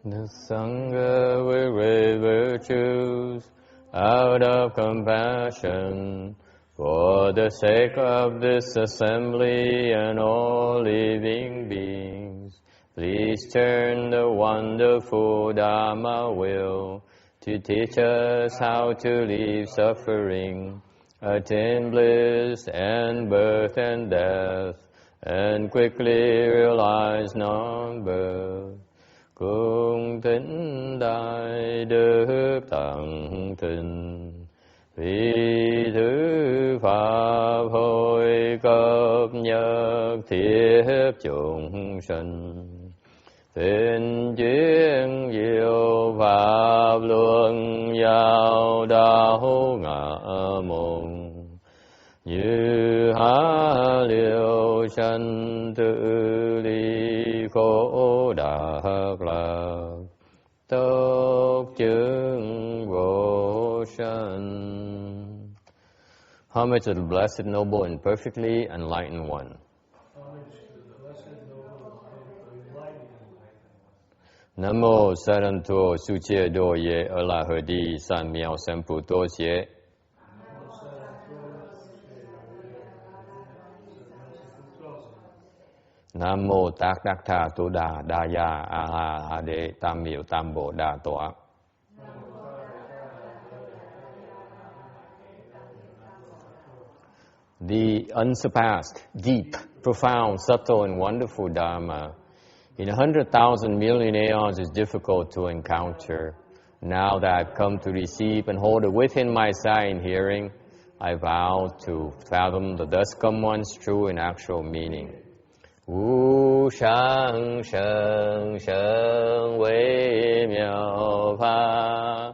The Sangha will raise virtues out of compassion for the sake of this assembly and all living beings. Please turn the wonderful Dharma will to teach us how to leave suffering, attain bliss and birth and death, and quickly realize non-birth. Cung thính đại đức tận tình, vì thứ pháp hội cấp nhất thiết chúng sinh. Tình chuyên diệu pháp luân giao đạo ngã môn, như há liêu sanh tự ly khổ đạt lạc, tốc chứng vô sanh. Homage to the Blessed, Noble, and Perfectly Enlightened One. Nam mô Saranto Suche Doye Alahadi San Miao Sempu Tosye. Nam mô Tác Đắc Tha Tu Đà Đa Ya A Ha Ha Đế Tam Miệu Tam Bộ Đà Tọa. The unsurpassed, deep, profound, subtle, and wonderful Dharma in 100,000 million aeons is difficult to encounter. Now that I've come to receive and hold it within my sight and hearing, I vow to fathom the thus come one's true and actual meaning. Wu shang sheng sheng wei miao pa,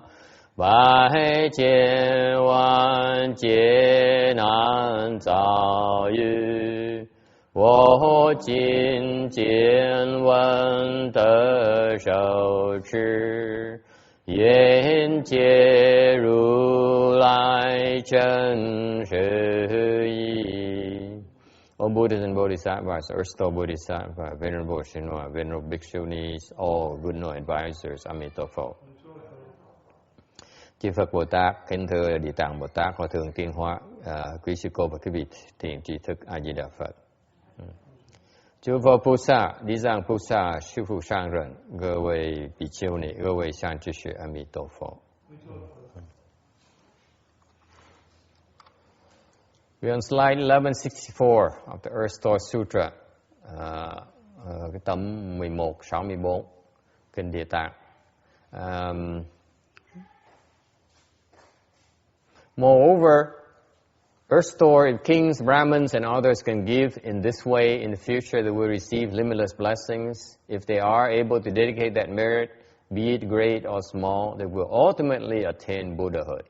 bai jian wan jie nan zao yu, wo jin jian wen de shou zhi, yan jie ru lai zhen shi yi. All Buddhas and Bodhisattvas, Earth Store Bodhisattva, Venerable Shinwa, Venerable Bhikshunis, all good no advisors, Amitabha. Chư Phật Bồ Tát, kính thưa Địa Tạng Bồ Tát, Hòa Thượng Tiên Hóa, quý sư cô và quý vị thiện tri thức A Di Đà Phật. Chư Phật Bồ Tát, Địa Tạng Bồ Tát, sư phụ sang rần,各位比丘尼，各位善知识，阿弥陀佛。We're on slide 1164 of the Earth Store Sutra, cái tấm 1164, Kinh Địa Tạng. Moreover, Earth Store, if kings, Brahmins, and others can give in this way in the future, they will receive limitless blessings. If they are able to dedicate that merit, be it great or small, they will ultimately attain Buddhahood.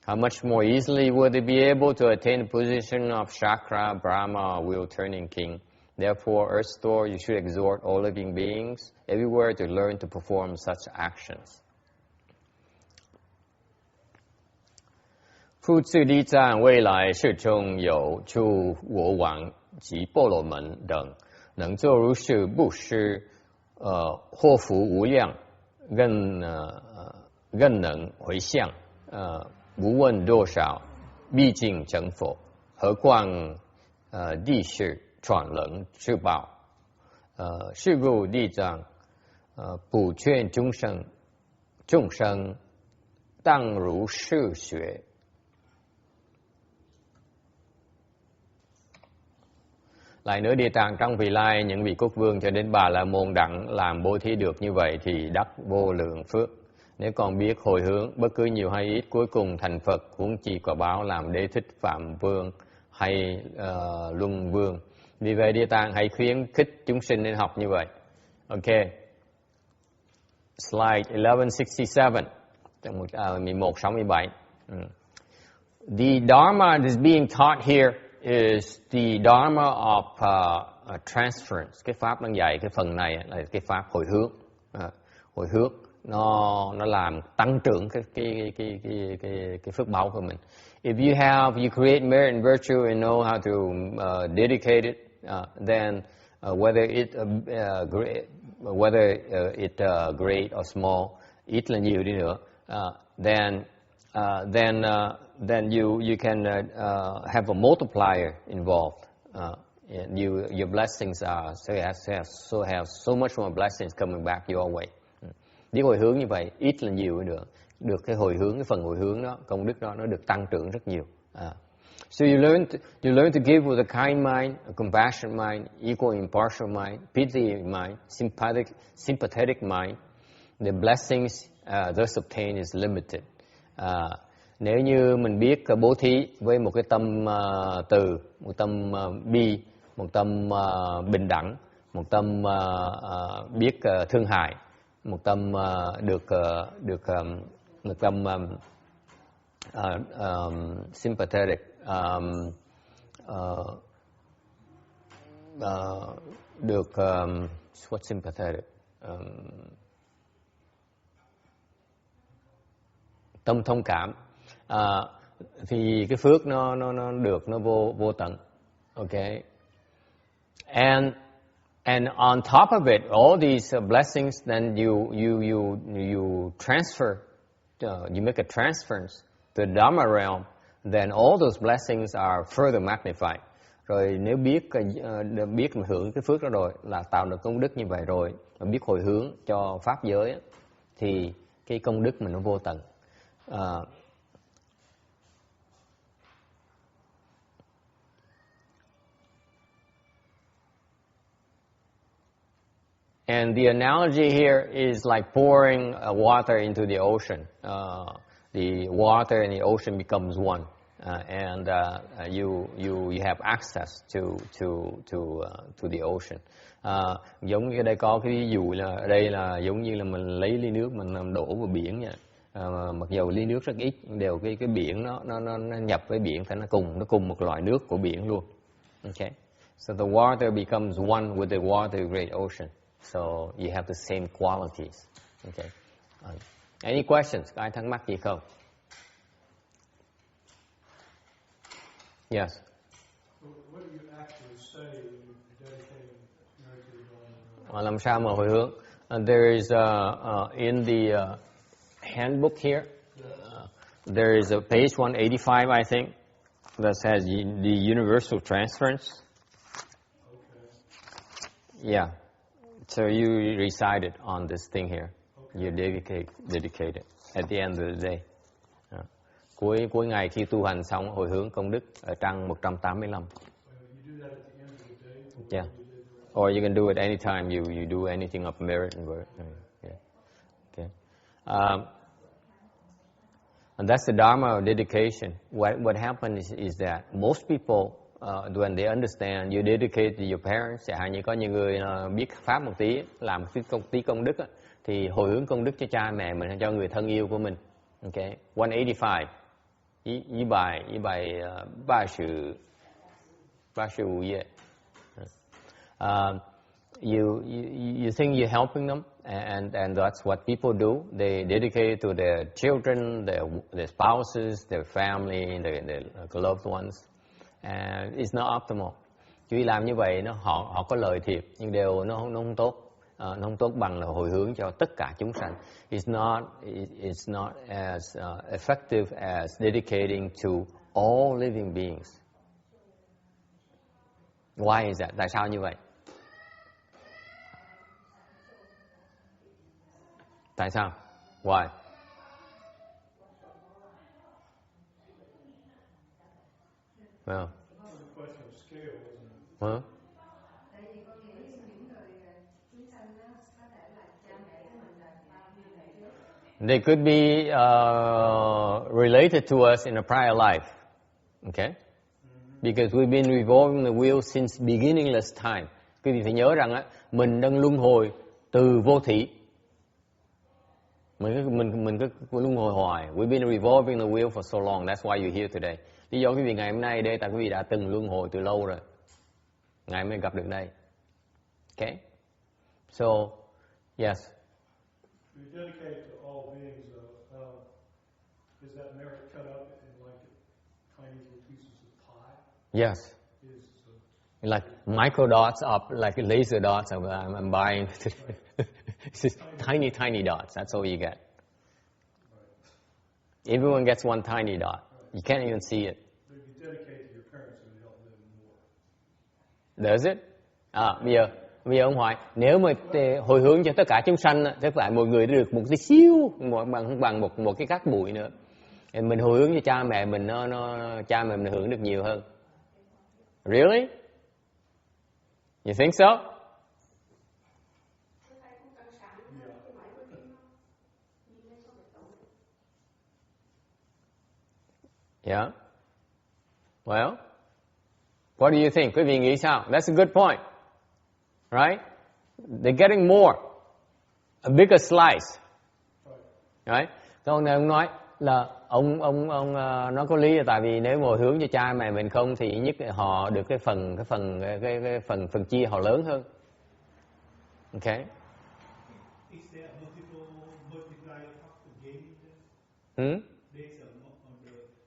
How much more easily will they be able to attain the position of Shakra, Brahma, or wheel-turning king? Therefore, Earth Store, you should exhort all living beings everywhere to learn to perform such actions. 复次地藏未来世中有诸我王及波罗门等，能作如是布施，祸福无量，更能回向，无问多少，毕竟成佛。何况地势闯能自保。是故地藏普劝众生当如是学。Lại nữa, Địa Tạng trong vị lai, những vị quốc vương cho đến Bà La Môn đặng làm bố thí được như vậy thì đắc vô lượng phước. Nếu còn biết hồi hướng, bất cứ nhiều hay ít, cuối cùng thành Phật, huống chi quả báo làm Đế Thích, Phạm Vương hay Luân Vương. Vì vậy, Địa Tạng hãy khuyến khích chúng sinh nên học như vậy. Ok. Slide 1167. 1167. The Dharma that is being taught here is the Dharma of transference. Cái pháp đang dạy cái phần này là cái pháp hồi hướng. Hồi hướng nó làm tăng trưởng cái phước báo của mình. If you create merit and virtue and know how to dedicate it, then whether it great or small, ít là nhiều đi nữa, then you can have a multiplier involved. And your blessings have so much more blessings coming back your way. Biết hồi hướng như vậy, ít là nhiều nữa, được cái hồi hướng, cái phần hồi hướng đó, công đức đó nó được tăng trưởng rất nhiều. So you learn to give with a kind mind, a compassionate mind, equal impartial mind, pity mind, sympathetic mind. The blessings thus obtained is limited. Nếu như mình biết bố thí với một cái tâm từ, một tâm bi, một tâm bình đẳng, một tâm biết thương hại, một tâm một tâm sympathetic, what's sympathetic? Tâm thông cảm, thì cái phước nó được, nó vô tận. Okay. And on top of it, all these blessings, then you transfer, you make a transference to the Dharma realm, then all those blessings are further magnified. Rồi nếu biết mà hưởng cái phước đó rồi, là tạo được công đức như vậy rồi, mà biết hồi hướng cho pháp giới, thì cái công đức mình nó vô tận. And the analogy here is like pouring water into the ocean. The water and the ocean becomes one, and you have access to the ocean. Giống như đây có cái ví dụ là ở đây là giống như là mình lấy ly nước mình đổ vào biển nha. Mặc dù ly nước rất ít, đều cái biển nó nhập với biển, thì nó cùng một loại nước của biển luôn. Okay, so the water becomes one with the water great ocean. So you have the same qualities. Okay. Any questions? Có ai thắc mắc gì không? Yes. So what do you actually say when you dedicate to the Dharma? Làm sao mà hồi hướng? There is in the handbook here. There is a page 185, I think, that says the universal transference. Okay. Yeah. So you recite it on this thing here. Okay. You dedicate it at the end of the day. Cuối ngày khi tu hành xong, hồi hướng công đức ở trang 185. You do that at the end of the day? Yeah. Or you can do it anytime you do anything of merit and worth. Yeah. Okay. And that's the Dharma of dedication. What happens is that most people, when they understand, you dedicate to your parents, chẳng hạn như có những người biết pháp một tí, làm tí công đức, thì hồi hướng công đức cho cha mẹ mình, cho người thân yêu của mình. Okay, 185. 185. You think you're helping them, and that's what people do. They dedicate to their children, their spouses, their family, their loved ones. And it's not optimal. Chỉ làm như vậy họ có lợi thiệt, nhưng đều nó không tốt. Nó không tốt bằng là hồi hướng cho tất cả chúng sanh. It's not as effective as dedicating to all living beings. Why is that? Tại sao như vậy? Tại sao? Why? Well. Huh? They could be related to us in a prior life, okay? Because we've been revolving the wheel since beginningless time. Quý vị phải nhớ rằng mình đang luân hồi từ vô thỉ. Mình cứ luân hồi hoài. We've been revolving the wheel for so long. That's why you're here today. Lý do quý vị ngày hôm nay đây, tại quý vị đã từng luân hồi từ lâu rồi. Ngày mới gặp được đây. Okay? So, yes. We dedicate to all beings. Is that merit cut up in like tiny little pieces of pie? Yes. Like micro dots up, like laser dots. I'm buying. It's just tiny, tiny dots. That's all you get. Everyone gets one tiny dot. You can't even see it. But if you dedicate to your parents, it would help them more. Does it? Bây giờ ông hỏi, nếu mà hồi hướng cho tất cả chúng sanh, thì phải mọi người được một tí xíu, bằng một cái cát bụi nữa. Mình hồi hướng cho cha mẹ mình, cha mẹ mình hưởng được nhiều hơn. Really? You think so? Yeah. Well, what do you think? Quý vị nghĩ sao? That's a good point. Right? They're getting more. A bigger slice. Right? Câu này ông nói là ông nó có lý là tại vì nếu ngồi hướng cho cha mẹ mình không thì nhất họ được cái phần chia họ lớn hơn. Okay. Is there a multiplier of the Hmm?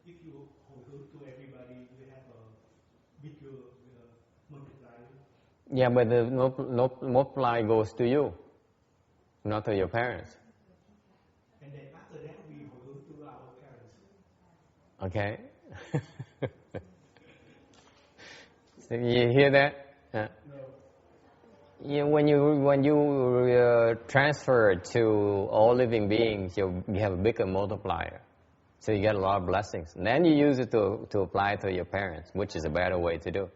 If you hold to everybody, you have a bigger multiplier. Yeah, but the multiply goes to you, not to your parents. And then after that, we hold to our parents. Okay. So you hear that? No. Yeah, when you transfer to all living beings, you have a bigger multiplier. So you get a lot of blessings. And then you use it to apply to your parents, which is a better way to do.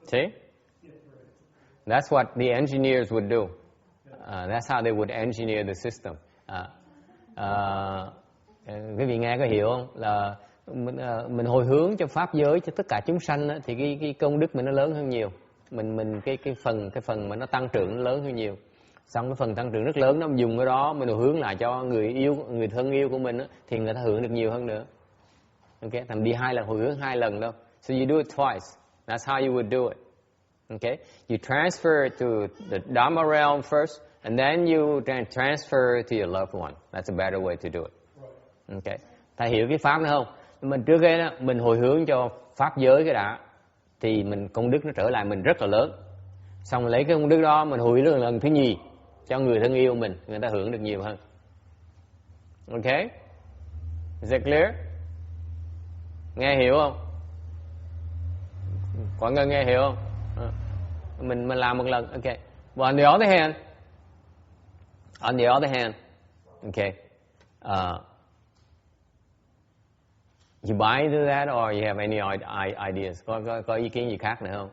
Okay. See? That's what the engineers would do. That's how they would engineer the system. Quý vị nghe có hiểu không? Là mình hồi hướng cho pháp giới cho tất cả chúng sanh á, thì cái công đức mình nó lớn hơn nhiều. Mình cái phần mà nó tăng trưởng nó lớn hơn nhiều. Xong cái phần tăng trưởng rất lớn đó mình dùng cái đó mình hồi hướng lại cho người thân yêu của mình á, thì người ta hưởng được nhiều hơn nữa. Okay, thầm đi 2 lần hồi hướng 2 lần đâu. So you do it twice. That's how you would do it. Okay, you transfer to the Dharma realm first, and then you transfer to your loved one. That's a better way to do it. Okay, ta hiểu cái pháp đó không? Mình trước kia đó mình hồi hướng cho pháp giới cái đã, thì công đức nó trở lại mình rất là lớn. Xong lấy cái công đức đó mình hồi hướng lần thứ nhì cho người thân yêu mình, người ta hưởng được nhiều hơn. Okay, is that clear? Nghe hiểu không? Mọi người nghe hiểu không? Mình làm một lần. Okay. But on the other hand, okay, you buy into that or you have any ideas? Có ý kiến gì khác nữa không?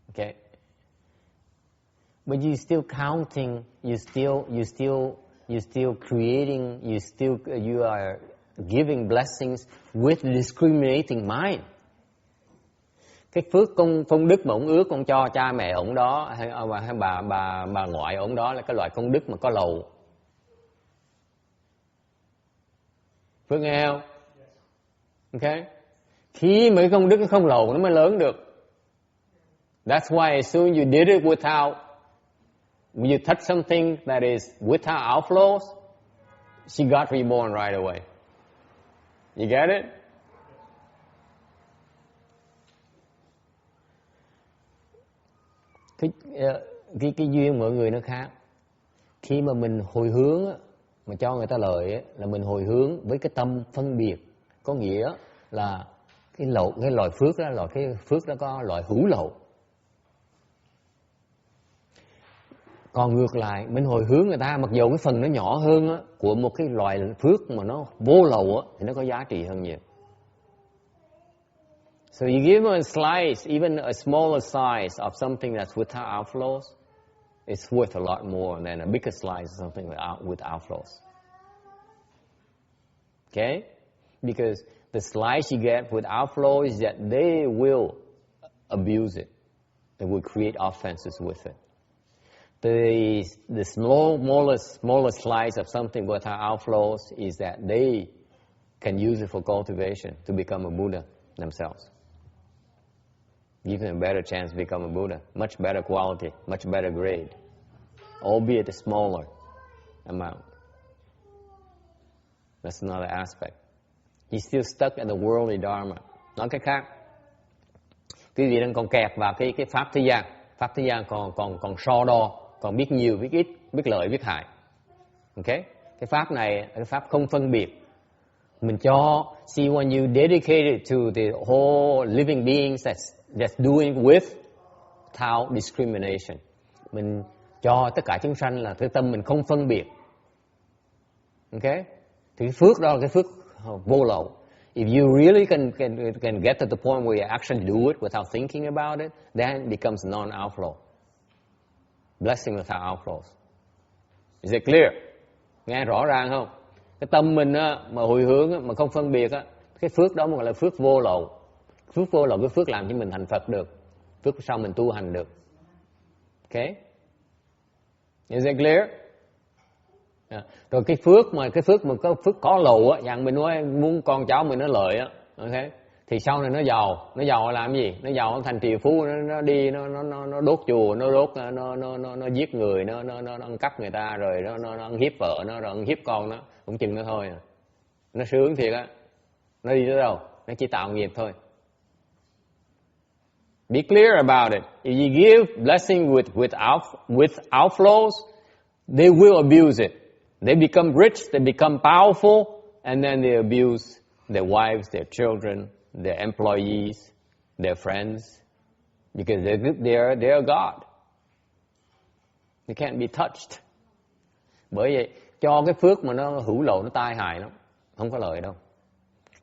Okay. But you still counting, you still creating, you are giving blessings with discriminating mind. Cái phước công đức mà ông ước ông cho cha mẹ ông đó hay bà ngoại ông đó là cái loại công đức mà có lầu. Phước nghe không? Okay. Khi mấy công đức nó không lầu nó mới lớn được. That's why as soon you did it without, when you touch something that is without outflows, she got reborn right away. You get it? Cái duyên mọi người nó khác. Khi mà mình hồi hướng mà cho người ta lợi là mình hồi hướng với cái tâm phân biệt, có nghĩa là cái loại phước đó, cái phước đó có loại hữu lậu. Còn ngược lại, mình hồi hướng người ta mặc dù cái phần nó nhỏ hơn á, của một cái loại phước mà nó vô lậu á, thì nó có giá trị hơn nhiều. So you give them a slice, even a smaller size of something that's without outflows, it's worth a lot more than a bigger slice of something with outflows. Okay? Because the slice you get with outflow is that they will abuse it. They will create offenses with it. The smallest slice of something without outflows is that they can use it for cultivation to become a Buddha themselves. Give them a better chance to become a Buddha. Much better quality, much better grade. Albeit a smaller amount. That's another aspect. He's still stuck in the worldly dharma. Nói cách khác, quý vị đang còn kẹt vào cái pháp thế gian. Pháp thế gian còn so đo, còn biết nhiều, biết ít, biết lợi, biết hại. Okay? Cái pháp này là cái pháp không phân biệt. Mình cho, see when you dedicate it to the whole living beings that's doing without discrimination. Mình cho tất cả chúng sanh là cái tâm mình không phân biệt. Okay? Thì cái phước đó là cái phước vô lậu. If you really can get to the point where you actually do it without thinking about it, then it becomes non-outflow. Blessing without outflows. Is it clear? Nghe rõ ràng không? Cái tâm mình á, mà hồi hướng á, mà không phân biệt á, cái phước đó mới gọi là phước vô lậu. Phước vô lậu, cái phước làm cho mình thành Phật được. Phước sau mình tu hành được. Okay? Is it clear? Yeah. Rồi cái phước mà có phước có lậu á, dạng mình nói muốn con cháu mình nó lợi á, okay? Thì sau này nó giàu làm gì? Nó giàu nó thành triệu phú, nó đi nó đốt chùa, nó giết người, nó ăn cắp người ta, rồi nó ăn hiếp vợ nó, rồi ăn hiếp con nó, cũng chừng nó thôi à. Nó sướng thiệt á. Nó đi tới đâu? Nó chỉ tạo nghiệp thôi. Be clear about it. If you give blessing with outflows, they will abuse it. They become rich, they become powerful, and then they abuse their wives, their children, their employees, their friends, because they're God. They can't be touched. Bởi vậy, cho cái phước mà nó hữu lậu, nó tai hại lắm, không có lợi đâu.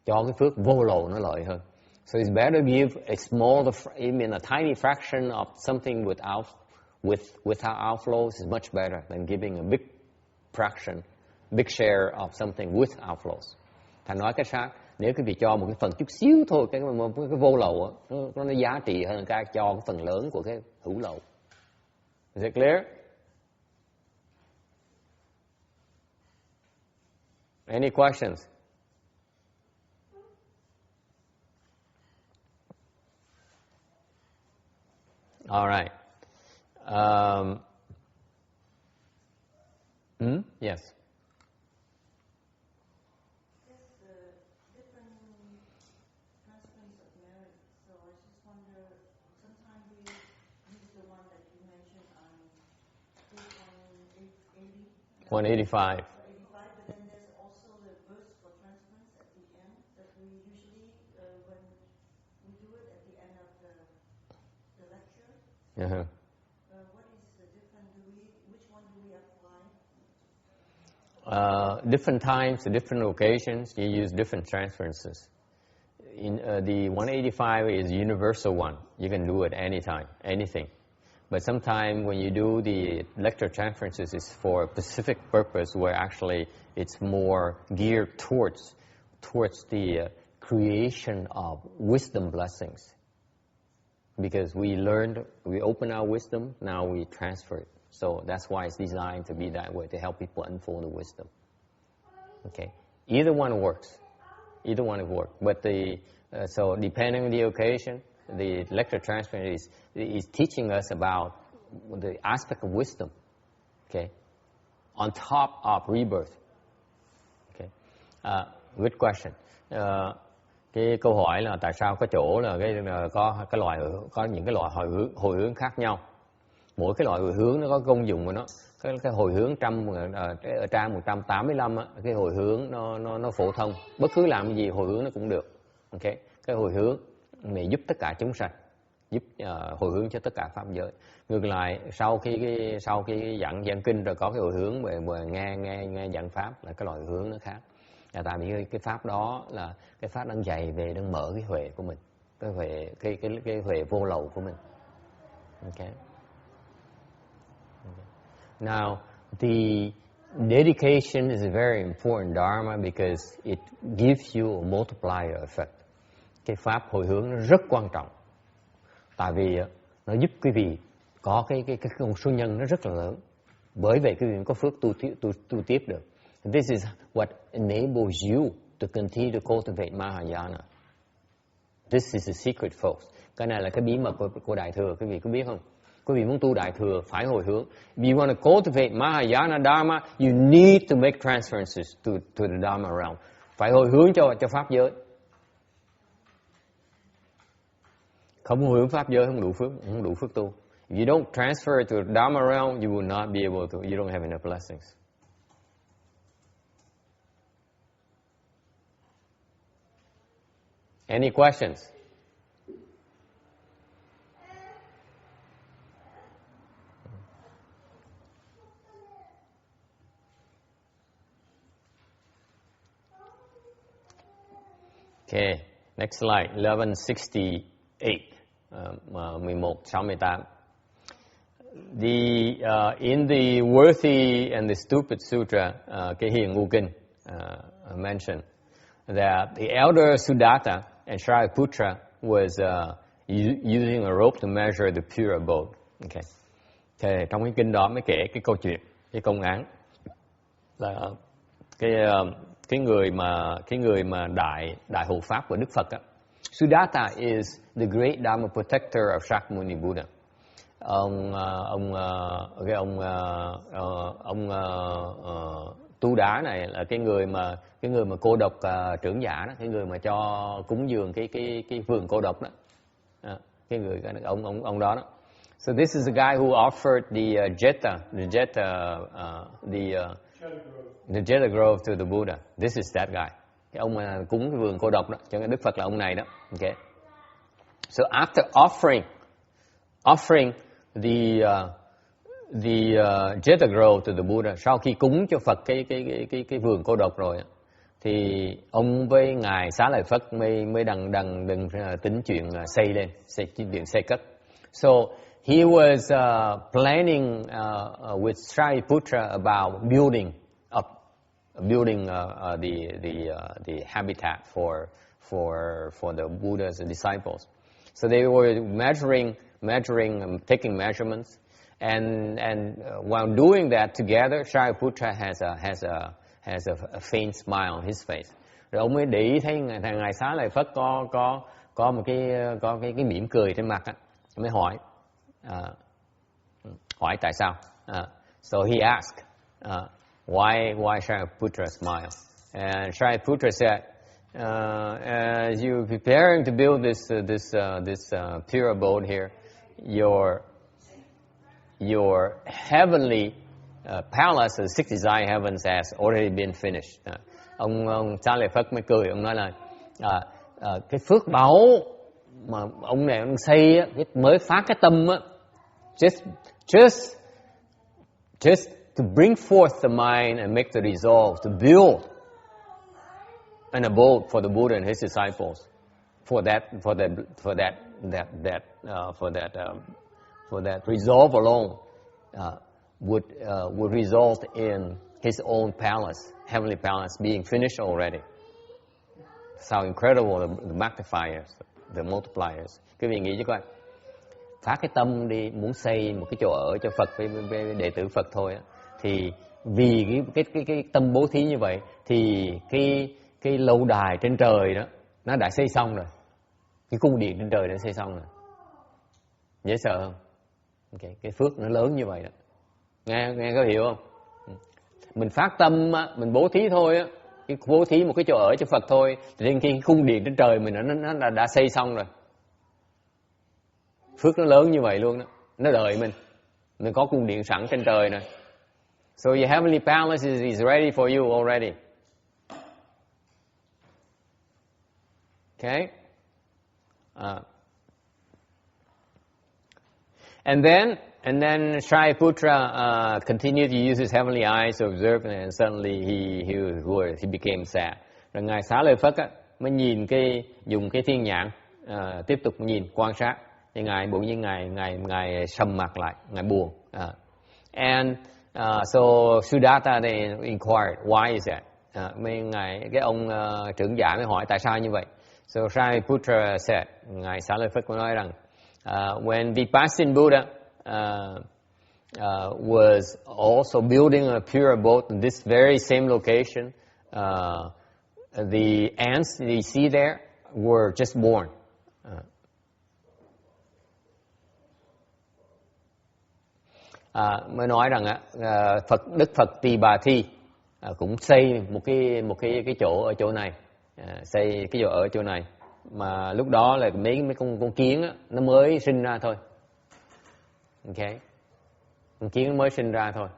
Cho cái phước vô lậu nó lợi hơn. So it's better to give a small, even a tiny fraction of something without outflows is much better than giving a big fraction, big share of something with outflows. Thành nói cách khác, nếu quý vị cho một cái phần chút xíu thôi, cái vô lậu á, nó giá trị hơn cái cho cái phần lớn của cái hữu lậu. Is it clear? Any questions? All right. Yes. Transference of merit. So I just wonder, sometimes we use the one that you mentioned on page 180. 185. 185, but then there's also the verse for transference at the end that we usually, when we do it at the end of the lecture. Uh-huh. What is the different? Which one do we apply? Different times, different occasions, you use different transferences. In the 185 is a universal one. You can do it anytime, anything. But sometimes when you do the lecture transferences, it's for a specific purpose where actually it's more geared towards the creation of wisdom blessings. Because we open our wisdom, now we transfer it. So that's why it's designed to be that way, to help people unfold the wisdom. Okay, either one works. Either one will work. But so depending on the occasion, the lecture transfer is teaching us about the aspect of wisdom. Okay, on top of rebirth. Okay, good question. Cái câu hỏi là tại sao có chỗ là có những cái loại hồi hướng khác nhau. Mỗi cái loại hồi hướng nó có công dụng của nó. Cái hồi hướng ở trang 185 á, cái hồi hướng nó phổ thông, bất cứ làm cái gì hồi hướng nó cũng được. Okay. Cái hồi hướng này giúp tất cả chúng sanh, giúp hồi hướng cho tất cả pháp giới. Ngược lại sau khi giảng kinh rồi có cái hồi hướng về nghe giảng pháp là cái loại hồi hướng nó khác. Tại vì cái pháp đó là cái pháp đang dạy về, đang mở cái huệ của mình, cái huệ vô lậu của mình. Okay. Now, the dedication is a very important dharma because it gives you a multiplier effect. Cái pháp hồi hướng nó rất quan trọng. Tại vì nó giúp quý vị có cái công số nhân nó rất là lớn. Bởi vậy quý vị có phước tu tiếp được. This is what enables you to continue to cultivate Mahayana. This is the secret, folks. Cái này là cái bí mật của Đại Thừa, quý vị có biết không? Quý vị muốn tu Đại Thừa phải hồi hướng. If you want to cultivate Mahayana Dharma, you need to make transferences to the Dharma realm. phải hồi hướng cho pháp giới. Không hướng pháp giới không đủ phước tu. If you don't transfer to the Dharma realm, you will not be able to. You don't have enough blessings. Any questions? Okay, next slide, 1168, 1168. In the Worthy and the Stupid Sutra, cái Hiền Ngu Kinh mentioned that the elder Sudatta and Shariputra was using a rope to measure the pure abode. Okay. Thì trong cái kinh đó mới kể cái câu chuyện, cái công án là cái người mà đại hộ pháp của Đức Phật á. Sudatta is the great Dharma protector of Shakyamuni Buddha. Ông Tu Đá này là cái người mà cô độc trưởng giả đó, cái người mà cho cúng dường cái vườn cô độc đó. Cái người ông đó đó. So this is the guy who offered the Jeta grove to the Buddha. This is that guy. Cái ông mà cúng cái vườn cô độc đó, cho nên Đức Phật là ông này đó. Okay. So after offering the Jeta grove to the Buddha, sau khi cúng cho Phật cái vườn cô độc rồi, thì ông với ngài Xá Lợi Phất mới đừng tính chuyện xây lên, xây cất. So he was planning with Shariputra about building the habitat for the Buddha's disciples. So they were measuring, taking measurements, and while doing that together, Shariputra has a faint smile on his face. Rồi ông mới để ý thấy ngài Xá Lợi Phất có một cái mỉm cười trên mặt á, mới hỏi tại sao. So he asked why Shariputra smiled, and Shariputra said, as you're preparing to build this pure abode here, your heavenly palace of 6 desire heavens has already been finished. Ông Xá Lợi Phất mới cười, ông nói là cái phước báu mà ông này ông xây á, mới phát cái tâm á, just to bring forth the mind and make the resolve to build an abode for the Buddha and his disciples. For that resolve alone would result in his own palace, heavenly palace, being finished already. That's how incredible the magnifiers, the multipliers. Quý vị nghĩ chứ coi, phát cái tâm đi muốn xây một cái chỗ ở cho Phật với đệ tử Phật thôi á, thì vì cái tâm bố thí như vậy thì cái lâu đài trên trời đó nó đã xây xong rồi, cái cung điện trên trời đã xây xong rồi. Dễ sợ không? Okay. Cái phước nó lớn như vậy đó. Nghe có hiểu không? Mình phát tâm mình bố thí thôi á, cái bố thí một cái chỗ ở cho Phật thôi, thì cái cung điện trên trời mình nó đã xây xong rồi. Phước nó lớn như vậy luôn đó, nó đợi mình có cung điện sẵn trên trời này. So your heavenly palace is ready for you already. Okay? And then Shariputra continued to use his heavenly eyes to observe, and suddenly he became sad. Rồi ngài Xá Lợi Phất á, mới dùng cái thiên nhãn tiếp tục nhìn quan sát, thì ngài bỗng nhiên ngài sầm mặt lại, ngài buồn. And so Sudatta then inquired, why is that? Cái ông trưởng giả mới hỏi tại sao như vậy. So Shariputra said, ngài Xá Lợi Phất có nói rằng, when Vipassana Buddha was also building a pure abode in this very same location, the ants you see there were just born. Mới nói rằng Đức Phật Tỳ Bà Thi cũng xây một cái chỗ ở chỗ này, xây cái chỗ ở chỗ này, mà lúc đó là mấy con kiến á, nó mới sinh ra thôi. Ok, con kiến nó mới sinh ra thôi.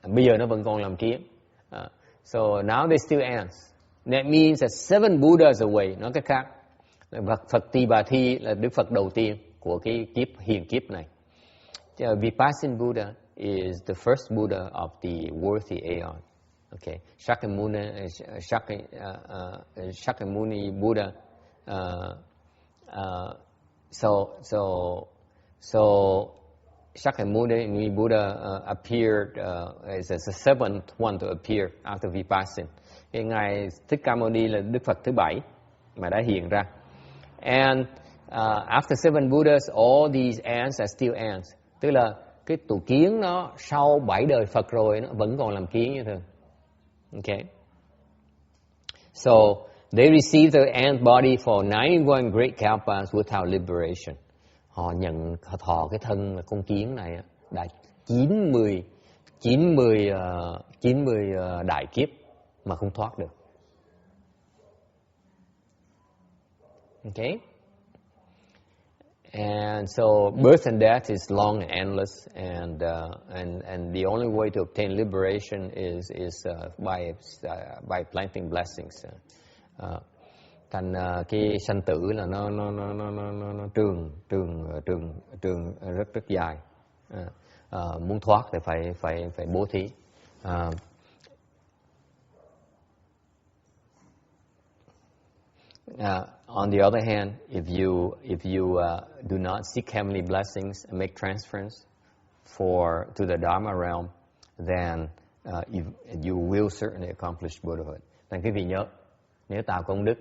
Bây giờ nó vẫn còn làm kiến. So now they still ants. That means that 7 Buddhas away. Nói cách khác, Phật Tỳ Bà Thi là Đức Phật đầu tiên của cái hiền kiếp này. Vipassana Buddha is the first Buddha of the worthy aeon. Okay, Shakyamuni Buddha. So Shakyamuni Buddha appeared as the seventh one to appear after Vipassana. Cái ngài Thích Ca Mâu Ni là Đức Phật thứ 7 mà đã hiện ra. And after 7 Buddhas, all these ants are still ants. Tức là cái tụ kiến nó sau 7 đời Phật rồi nó vẫn còn làm kiến như thường. Okay. So they received the ant body for 91 great kalpas without liberation. Họ thọ cái thân là con kiến này đã 90 đại kiếp mà không thoát được. Okay. And so birth and death is long and endless, and the only way to obtain liberation is by planting blessings. Thành cái sanh tử là nó trường rất dài. Muốn thoát thì phải bố thí. On the other hand, if you do not seek heavenly blessings and make transference to the Dharma realm, then you will certainly accomplish Buddhahood. Thành quý vị nhớ, nếu tạo công đức,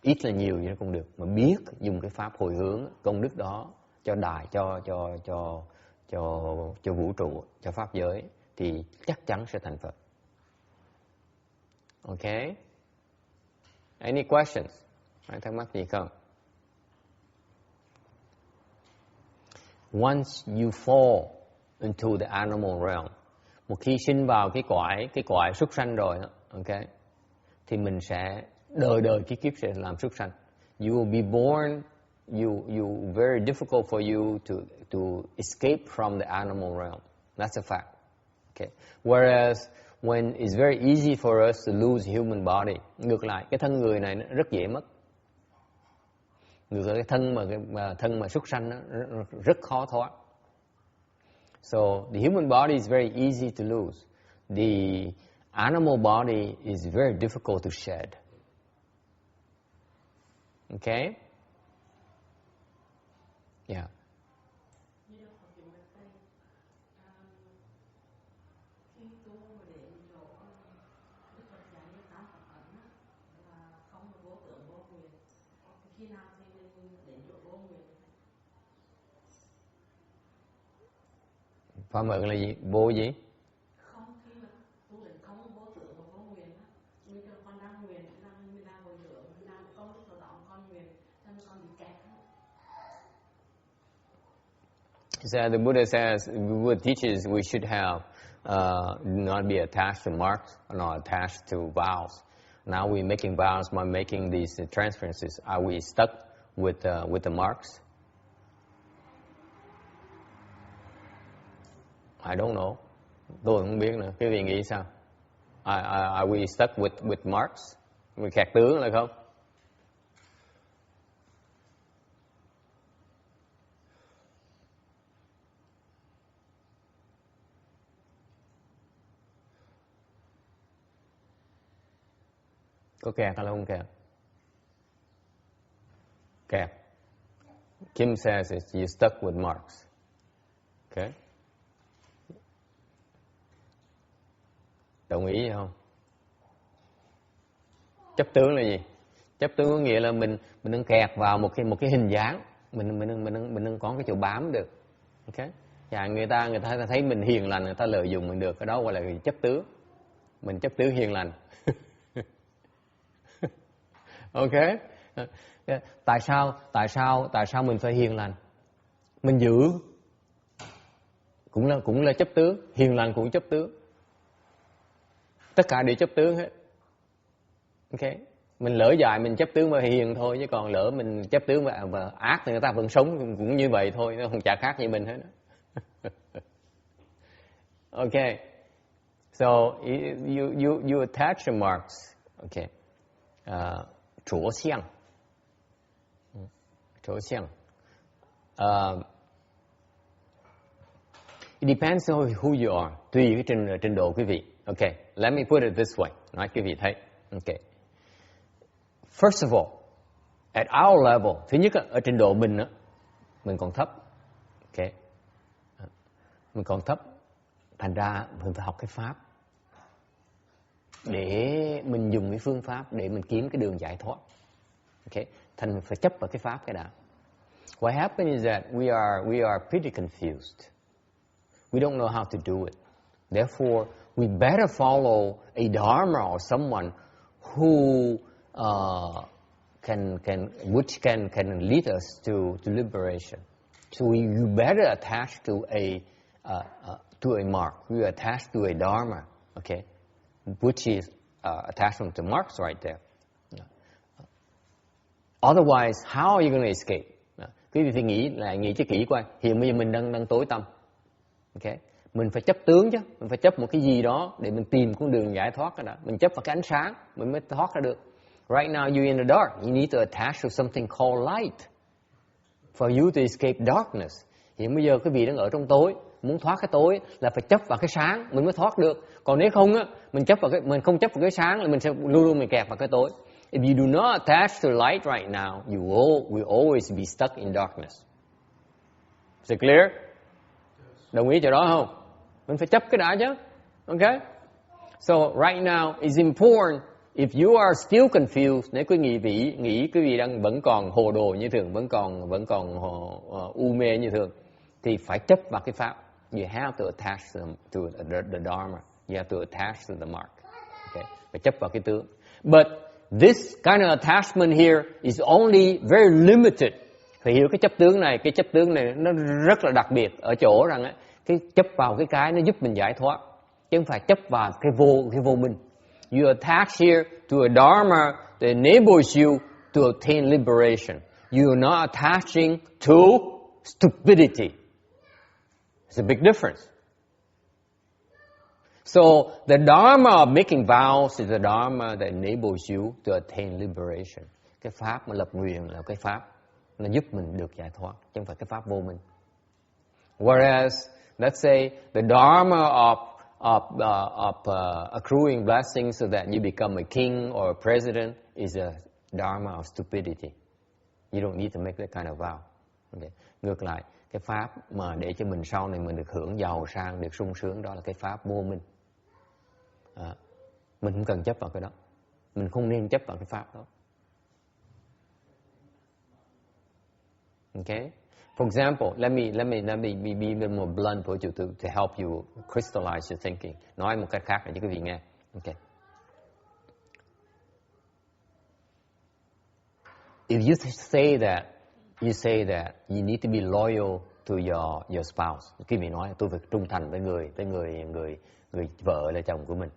ít là nhiều nhưng cũng được, mà biết dùng cái pháp hồi hướng công đức đó cho đại, cho vũ trụ, cho pháp giới, thì chắc chắn sẽ thành Phật. Okay? Any questions? Thắc mắc gì không? Once you fall into the animal realm, một khi sinh vào cái cõi súc sanh rồi, okay, thì mình sẽ đời cái kiếp sẽ làm súc sanh. You will be born, you very difficult for you to escape from the animal realm. That's a fact. Okay. Whereas when it's very easy for us to lose human body, ngược lại cái thân người này nó rất dễ mất. Ngược lại cái thân mà súc sanh nó rất khó thoát. So the human body is very easy to lose. The animal body is very difficult to shed. Okay? Yeah. Pháp mượn là gì? Vô gì? Không, khi mà tu luyện không vô tưởng và vô nguyện á, như con đang nguyện, mình đang hồi tưởng, mình đang công đức thọ đạo con nguyện, cho nên con bị kẹt. So the Buddha says, the Buddha teaches we should have not be attached to marks, not attached to vows. Now we're making vows by making these transferences. Are we stuck with the marks? I don't know. Tôi không biết nữa. Quý vị nghĩ sao? Are we stuck with marks? Mình kẹt tướng là không? Có kẹt hay là không kẹt? Kẹt. Kim says you're stuck with marks. Okay? Đồng ý không? Chấp tướng là gì? Chấp tướng có nghĩa là mình đang kẹt vào một cái hình dáng, mình đang có cái chỗ bám được. Okay? Và người ta thấy mình hiền lành, người ta lợi dụng mình được, cái đó gọi là chấp tướng. Mình chấp tướng hiền lành. Okay? Tại sao mình phải hiền lành? Mình giữ cũng là chấp tướng, hiền lành cũng chấp tướng. Tất cả đều chấp tướng hết. Ok, mình lỡ dại mình chấp tướng và hiền thôi, chứ còn lỡ mình chấp tướng và ác thì người ta vẫn sống cũng như vậy thôi, nó không chả khác như mình hết. Okay, so you attach the marks. Okay, 着相，着相。It depends on who you are. Tùy cái trình độ quý vị. Okay, let me put it this way. Nói quý vị thấy. Okay. First of all, at our level, thứ nhất ở trình độ mình mình còn thấp. Okay. Mình còn thấp. Thành ra mình phải học cái pháp để mình dùng cái phương pháp để mình kiếm cái đường giải thoát. Okay. Thành mình phải chấp vào cái pháp cái đã. What happens is that we are pretty confused. We don't know how to do it. Therefore, we better follow a dharma or someone who can lead us to liberation. So you better attach to a mark. You attach to a dharma, okay, which is attachment to marks right there. Otherwise, how are you going to escape? Quý vị phải nghĩ cho kỹ coi. Hiện bây giờ mình đang tối tăm. Okay. Mình phải chấp tướng chứ, mình phải chấp một cái gì đó để mình tìm con đường giải thoát cái đó. Mình chấp vào cái ánh sáng mình mới thoát ra được. Right now you're in the dark, you need to attach to something called light for you to escape darkness. Hiện bây giờ quý vị đang ở trong tối, muốn thoát cái tối là phải chấp vào cái sáng mình mới thoát được. Còn nếu không á, mình không chấp vào cái sáng là mình sẽ luôn luôn mình kẹt vào cái tối. If you do not attach to light right now, you will always be stuck in darkness. Is it clear? Đồng ý chỗ đó không? Mình phải chấp cái đã chứ. Okay? So right now it's important, if you are still confused, nếu quý vị vẫn còn hồ đồ như thường, vẫn còn u mê như thường, thì phải chấp vào cái pháp. You have to attach to the dharma. You have to attach to the mark. Okay? Phải chấp vào cái tướng. But this kind of attachment here is only very limited. Phải hiểu cái chấp tướng này nó rất là đặc biệt ở chỗ rằng cái chấp vào cái nó giúp mình giải thoát, chứ không phải chấp vào cái vô minh. You attach here to a dharma that enables you to attain liberation. You are not attaching to stupidity. It's a big difference. So the dharma of making vows is the dharma that enables you to attain liberation. Cái pháp mà lập nguyện là cái pháp nó giúp mình được giải thoát, chứ không phải cái pháp vô minh. Whereas, let's say the dharma of accruing blessings so that you become a king or a president is a dharma of stupidity. You don't need to make that kind of vow. Okay. Ngược lại, cái pháp mà để cho mình sau này mình được hưởng giàu sang, được sung sướng, đó là cái pháp vô minh. Mình không cần chấp vào cái đó. Mình không nên chấp vào cái pháp đó. Okay? For example, let me be a bit more blunt for you to help you crystallize your thinking. Nói một cách khác để cho quý vị nghe. Okay. If you say that you need to be loyal to your spouse. Quý vị nói tôi phải trung thành với người vợ là chồng của mình.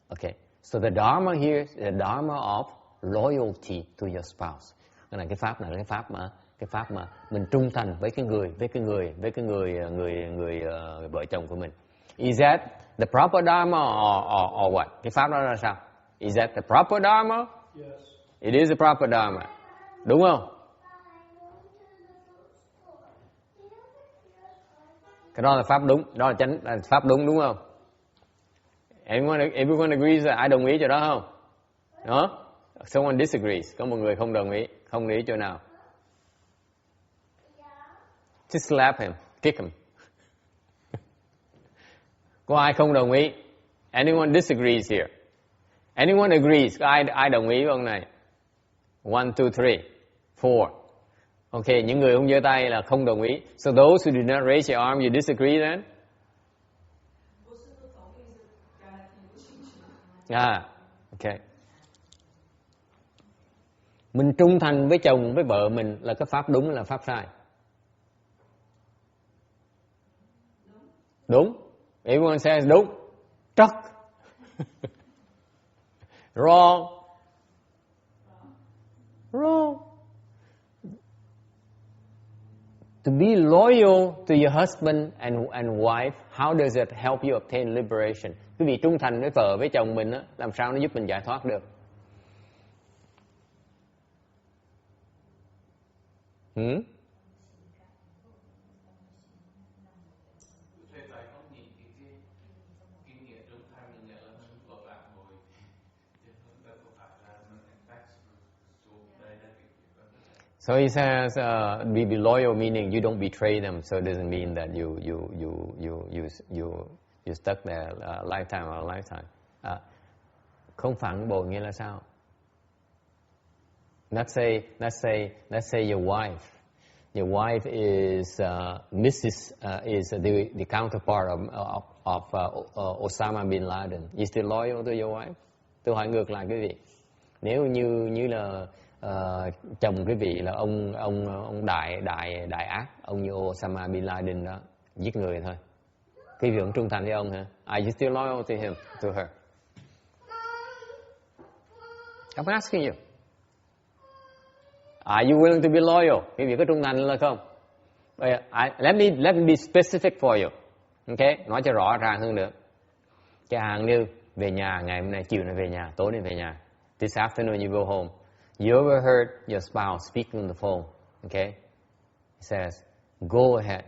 Okay. So the dharma here is the dharma of loyalty to your spouse. Cái này cái pháp này là cái pháp mà mình trung thành với cái người vợ chồng của mình. Is that the proper dharma or what? Cái pháp đó là sao? Is that the proper dharma? Yes. It is the proper dharma. Đúng không? Cái đó là pháp đúng, đó là pháp đúng không? Everyone agrees that I đồng ý chỗ đó không? Đó? Someone disagrees. Có một người không đồng ý chỗ nào? Just slap him, kick him. Có ai không đồng ý? Anyone disagrees here? Anyone agrees? Có ai đồng ý với ông này? 1, 2, 3, 4. Okay, những người không giơ tay là không đồng ý. So those who did not raise your arm, you disagree then? Okay. Mình trung thành với chồng, với vợ mình là cái pháp đúng hay là pháp sai? Đúng. Everyone says đúng. Trắc. Wrong. Wrong. To be loyal to your husband and wife, how does it help you obtain liberation? Quý vị trung thành với vợ, với chồng mình á, làm sao nó giúp mình giải thoát được? So he says, be loyal, meaning you don't betray them. So it doesn't mean that you stuck there lifetime or lifetime. Không phản bội nghĩa là sao? Let's say your wife is Mrs. Is the counterpart of Osama bin Laden. You still loyal to your wife? Tôi hỏi ngược lại quý vị. Nếu như là chồng quý vị là ông đại ác, ông như Osama bin Laden đó, giết người thôi, quý vị vẫn trung thành với ông hả? Are you still loyal to him, to her? I'm asking you. Are you willing to be loyal? Quý vị có trung thành là không? Let me be specific for you. Okay, nói cho rõ ràng hơn nữa. Chẳng hạn như về nhà, ngày hôm nay chiều nay về nhà, tối nay về nhà. This afternoon you go home. You ever heard your spouse speaking on the phone? Okay, he says, "Go ahead,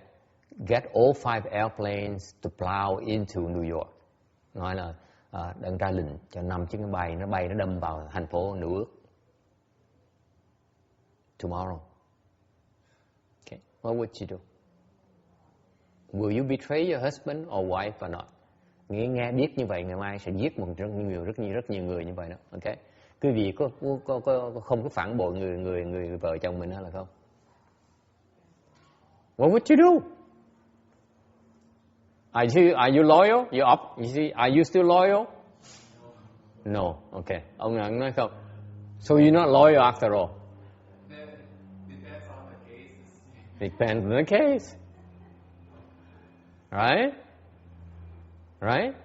get all 5 airplanes to plow into New York." Nói là đang ra lệnh cho 5 chiếc máy bay nó đâm vào thành phố New York. Tomorrow. Okay, what would you do? Will you betray your husband or wife or not? Nghe biết như vậy, ngày mai sẽ giết rất nhiều người như vậy đó. Okay. Quý vị có không có phản bội người vợ chồng mình hay là không? What would you do? Are you loyal? You see, are you still loyal? No. Okay. Ông nói không. So you're not loyal after all. Depends on the case. Depends on the case. Right? Right?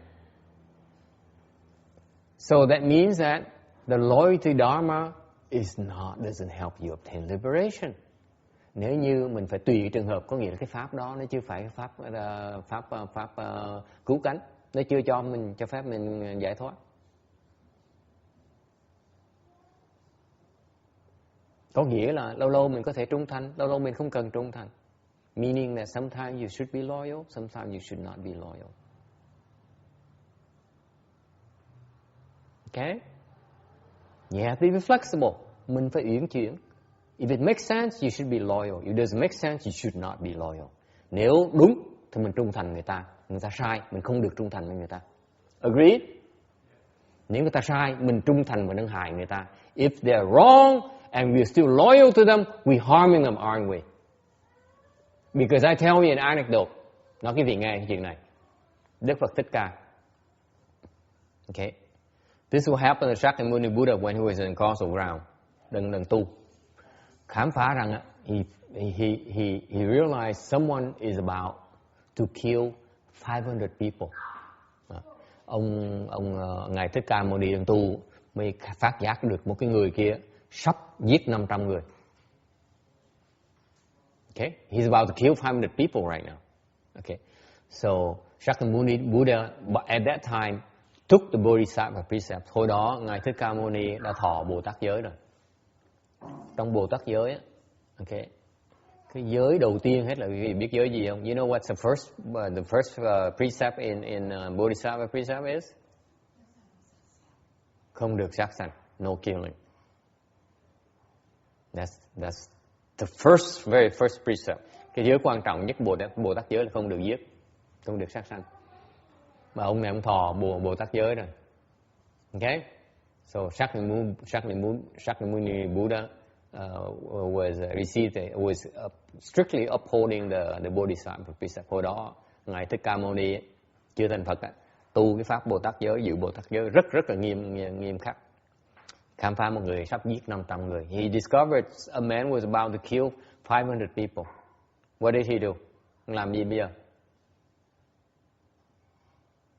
So that means that the loyalty dharma doesn't help you obtain liberation. Nếu như mình phải tùy trường hợp, có nghĩa là cái pháp đó nó chưa phải pháp cứu cánh, nó chưa cho phép mình giải thoát. Có nghĩa là lâu lâu mình có thể trung thành, lâu lâu mình không cần trung thành. Meaning that sometimes you should be loyal, sometimes you should not be loyal. Okay? You have to be flexible. Mình phải uyển chuyển. If it makes sense, you should be loyal. If it doesn't make sense, you should not be loyal. Nếu đúng thì mình trung thành người ta sai, mình không được trung thành với người ta. Agreed? Nếu người ta sai, mình trung thành và nâng hại người ta. If they're wrong and we're still loyal to them, we're harming them, aren't we? Because I tell you an anecdote. Nói quý vị nghe cái chuyện này. Đức Phật Thích Ca. Okay. This will happen to Shakyamuni Buddha when he was in causal ground. Đừng tu. Khám phá rằng he realized someone is about to kill 500 people. Ông ngài Thích Ca Mâu Ni đang tu mới phát giác được một cái người kia sắp giết 500 người. Okay, he's about to kill 500 people right now. Okay, so Shakyamuni Buddha at that time took the Bodhisattva precept. Hồi đó ngài Thích Ca Mâu Ni đã thọ Bồ Tát giới rồi. Trong Bồ Tát giới, okay, cái giới đầu tiên hết là quý vị biết giới gì không? You know what's the first precept in Bodhisattva precept is? Không được sát sanh, no killing. That's the very first precept. Cái giới quan trọng nhất Bồ Tát giới là không được giết, không được sát sanh. Mà ông này ông thọ Bồ Tát giới rồi. Okay? So Shakyamuni Buddha was strictly upholding the Bodhisattva precept. Hồi đó ngài Thích Ca Mâu Ni chưa thành Phật tu cái pháp Bồ Tát giới, giữ Bồ Tát giới rất là nghiêm khắc. Khám phá một người sắp giết 500 người. He discovered a man was about to kill 500 people. What did he do? Làm gì bây giờ?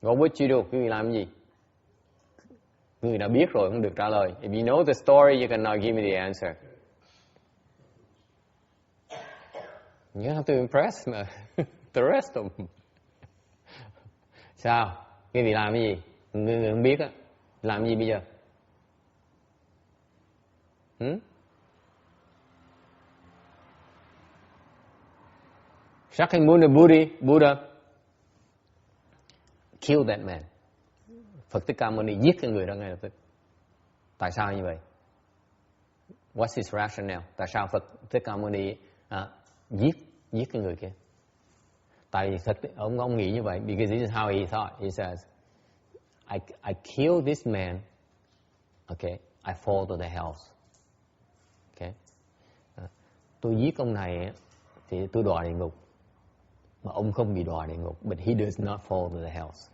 What would you do? Quý vị làm gì? Người đã biết rồi không được trả lời. If you know the story, you cannot give me the answer. You have to impress the rest of them. Sao? Cái vị làm cái gì? Người không biết á. Làm gì bây giờ? Shakyamuni Buddha kill that man. Phật Thích Ca Mâu Ni giết cái người đó ngay lập tức. Tại sao như vậy? What's his rationale? Tại sao Phật Thích Ca Mâu Ni giết cái người kia? Tại vì ông nghĩ như vậy. Because this is how he thought. He says, I kill this man. Okay, I fall to the hells. Okay, tôi giết ông này thì tôi đọa địa ngục. Mà ông không bị đọa địa ngục. But he does not fall to the hells.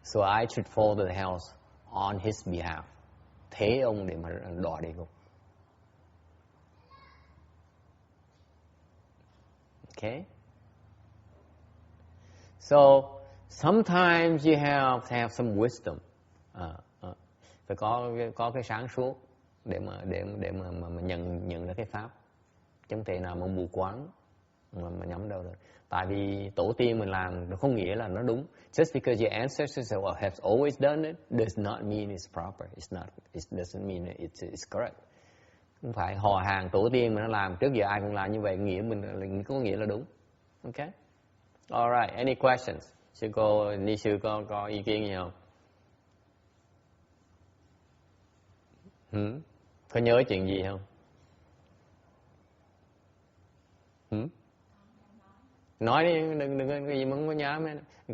So I should fall to the hells on his behalf. Thế ông để mà đọa địa ngục. Okay? So sometimes you have to have some wisdom. Phải có cái sáng suốt để mà nhận ra cái pháp. Chẳng thể nào mà mù quáng mà nhắm đâu được. Tại vì tổ tiên mình làm nó không nghĩa là nó đúng. Just because your ancestors have always done it does not mean it's proper. It doesn't mean it's correct. Không phải họ hàng tổ tiên mà nó làm trước giờ ai cũng làm như vậy, nghĩa mình có nghĩa là đúng. Okay? Alright, any questions? Sư cô, ni sư có ý kiến gì không? Có nhớ chuyện gì không? Nói đi, đừng cái gì mà không có nhớ.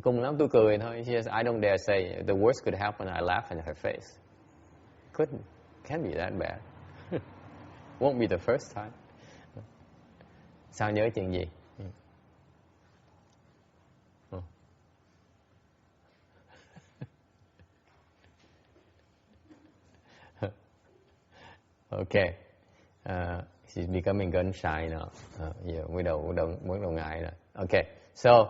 Cùng lắm tôi cười thôi. She says, I don't dare say. The worst could happen, I laugh in her face. Can't be that bad. Won't be the first time. Sao nhớ chuyện gì? Okay. She's becoming gun shy now. Yeah, bắt đầu ngại rồi. Okay. So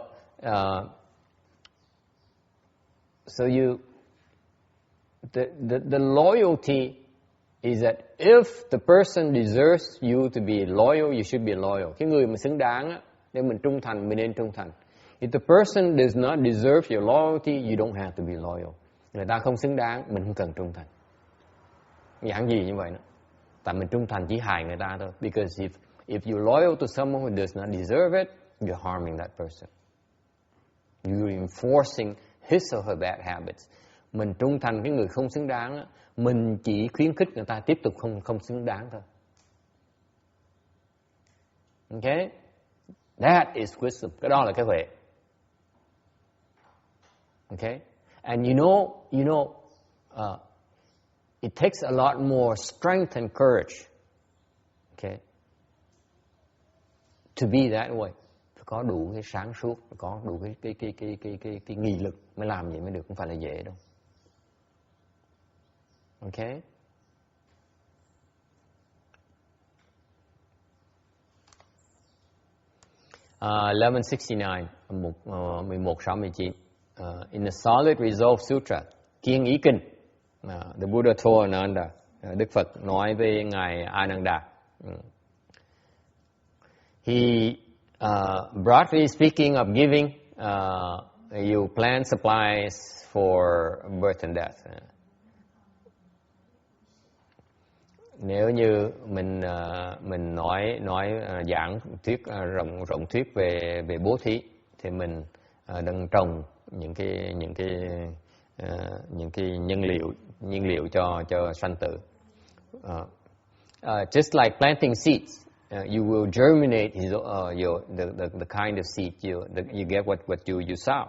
the loyalty is that if the person deserves you to be loyal, you should be loyal. Cái người mà xứng đáng á, để mình trung thành, mình nên trung thành. If the person does not deserve your loyalty, you don't have to be loyal. Người ta không xứng đáng, mình không cần trung thành. Giảng gì như vậy nữa. Tại mình trung thành chỉ hại người ta thôi. Because if you're loyal to someone who does not deserve it, you're harming that person. You're enforcing his or her bad habits. Mình trung thành cái người không xứng đáng á, mình chỉ khuyến khích người ta tiếp tục không xứng đáng thôi. Okay? That is wisdom. Cái đó là cái huệ. Okay? And you know, it takes a lot more strength and courage, okay, to be that way. Phải có đủ cái sáng suốt, phải có đủ cái nghị lực mới làm vậy mới được, không phải là dễ đâu. Okay? Uh, 1169, 1169. In the Solid Resolve Sutra, Kiên Ý Kinh, the Buddha told Ananda, Đức Phật nói với ngài Ananda. He broadly speaking of giving, you plan supplies for birth and death. Nếu như mình nói giảng thuyết rộng thuyết về bố thí thì mình đang trồng những cái nhiên liệu cho sanh tử. Just like planting seeds, you will germinate the kind of seed you get what you sow.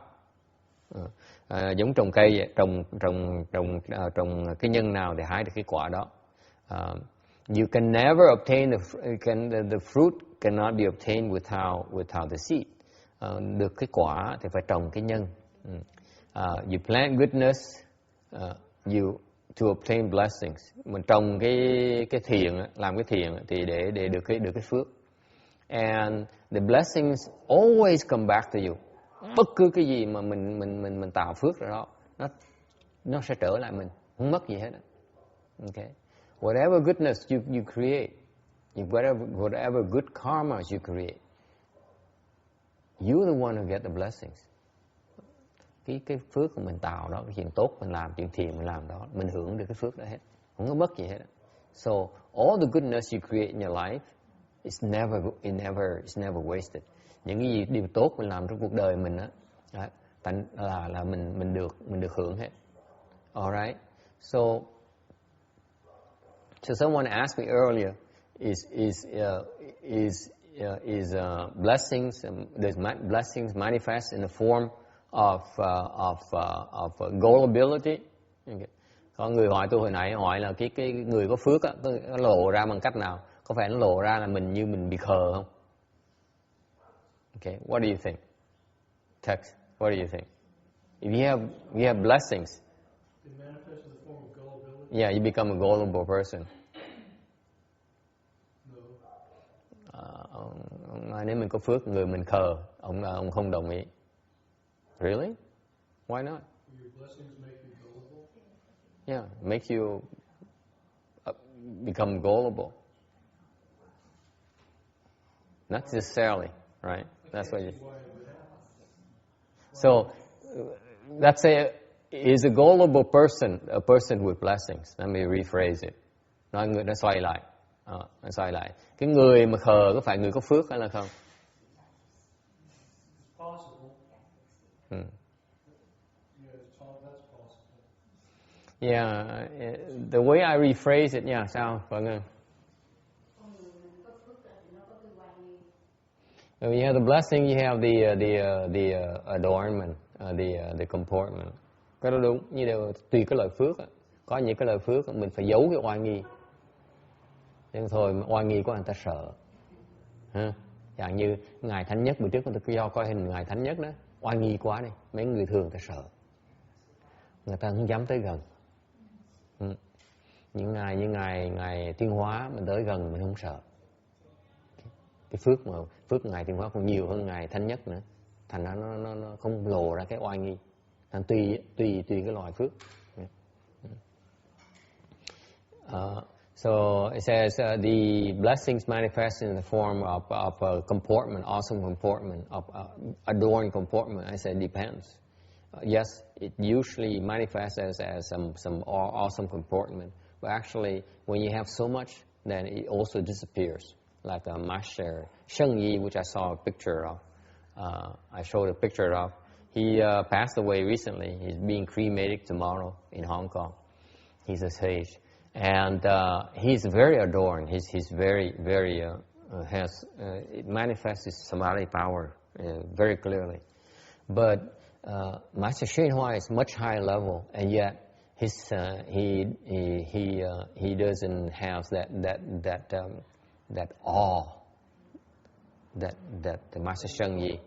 Giống trồng cây, trồng cái nhân nào thì hái được cái quả đó. You can never obtain the fruit cannot be obtained without the seed. Được cái quả thì phải trồng cái nhân. You plant goodness, to obtain blessings. Mình trồng cái thiện, làm cái thiện thì để được cái phước. And the blessings always come back to you. Bất cứ cái gì mà mình tạo phước rồi đó nó sẽ trở lại mình, không mất gì hết. Okay. Whatever goodness you create, whatever good karma you create, you're the one who get the blessings. Cái phước của mình tạo đó, cái chuyện tốt mình làm, chuyện thiện mình làm đó, mình hưởng được cái phước đó hết, không có mất gì hết. So all the goodness you create in your life, it's never wasted. Những cái gì điều tốt mình làm trong cuộc đời mình á, là mình được hưởng hết. Alright. So someone asked me earlier, blessings, does blessings manifest in the form of gullibility? Okay. Có người hỏi tôi hồi nãy, hỏi là cái người có phước á, nó lộ ra bằng cách nào? Có phải nó lộ ra là mình bị khờ không? Okay, what do you think? Text, what do you think? If you have blessings, It manifests in the form of gullibility. yeah, you become a gullible person. No. Nếu mình có phước, người mình khờ, ông không đồng ý. Really? Why not? Your blessings make you gullible. Yeah, makes you become gullible. Not necessarily, right? That's what you. So, let's say, is a gullible person a person with blessings? Let me rephrase it. Nó xoay lại. Cái người mà khờ có phải người có phước hay là không? Possible. Hmm. Yeah, that's possible. Yeah, the way I rephrase it, yeah, sao? Vâng ơi. When you have the blessing, you have the adornment, the comportment. Cái đó đúng, như đều tùy cái loại phước. Có những cái loại phước mình phải giấu cái oai nghi. Nhưng thôi, oai nghi của người ta sợ. Chẳng như Ngài Thánh Nhất, bữa trước tôi do coi hình Ngài Thánh Nhất đó, oai nghi quá đi, mấy người thường ta sợ. Người ta không dám tới gần. Những ngài như ngài Tuyên Hóa, mình tới gần mình không sợ. Cái phước ngài Tuyên Hóa còn nhiều hơn ngài Thánh Nhất nữa, thành ra nó không lộ ra cái oai nghi. Thành tùy cái loại phước. So it says the blessings manifest in the form of comportment, awesome comportment, of adorned comportment. I said depends. Yes, it usually manifests as some awesome comportment, but actually when you have so much, then it also disappears. Like a master Sheng Yi, which I saw a picture of. I showed a picture of. He passed away recently. He's being cremated tomorrow in Hong Kong. He's a sage. And he's very adorned. He's very it manifests his samadhi power very clearly. But Master Shen Hua is much higher level, and yet he doesn't have that awe that the Master Sheng Yi.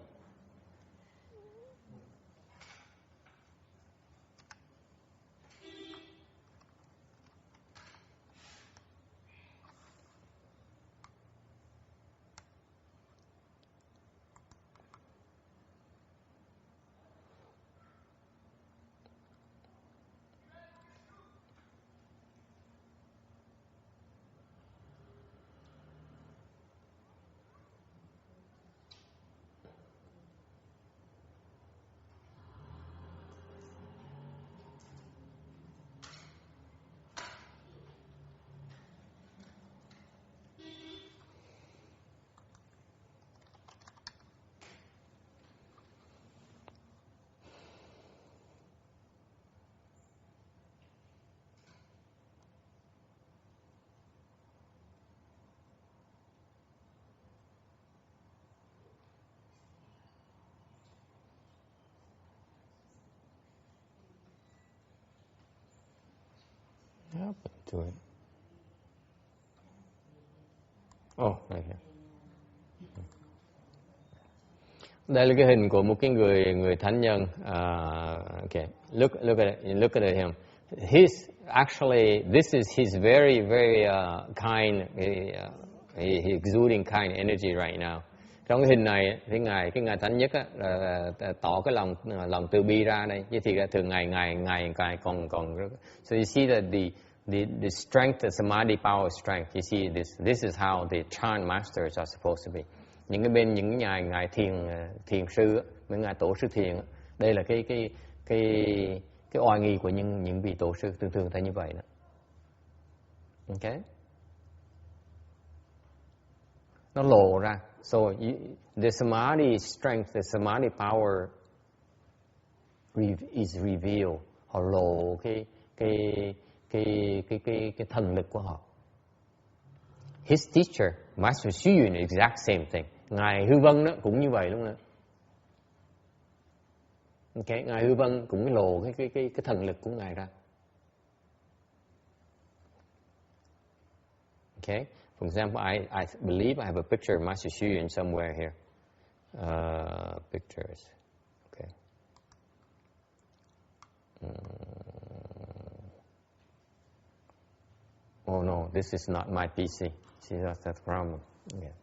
To it. Oh, right here. Đây là cái hình của một cái người thánh nhân. Okay, look at him. He's actually, this is his very kind. He exuding kind energy right now, Trong cái hình này cái ngài thánh nhất á, là tỏ cái lòng từ bi ra đây, chứ thì thường ngài còn so you see that the strength, the samadhi power strength, you see this is how the chant masters are supposed to be. Những cái bên những ngài thiền sư, mấy ngài tổ sư thiền, đây là cái oai nghi của những vị tổ sư, thường thấy như vậy đó. Okay? Nó lộ ra. So the samadhi strength, the samadhi power is revealed. Họ lộ cái thần lực của họ. His teacher, Master Xu Yun, exact same thing. Ngài Hư Vân đó cũng như vậy luôn đó. Okay, ngài Hư Vân cũng lộ cái thần lực của ngài ra. Okay. For example, I believe I have a picture of Master Xu Yun somewhere here. Pictures. Okay. Oh no, this is not my PC. See, that's the problem. Okay.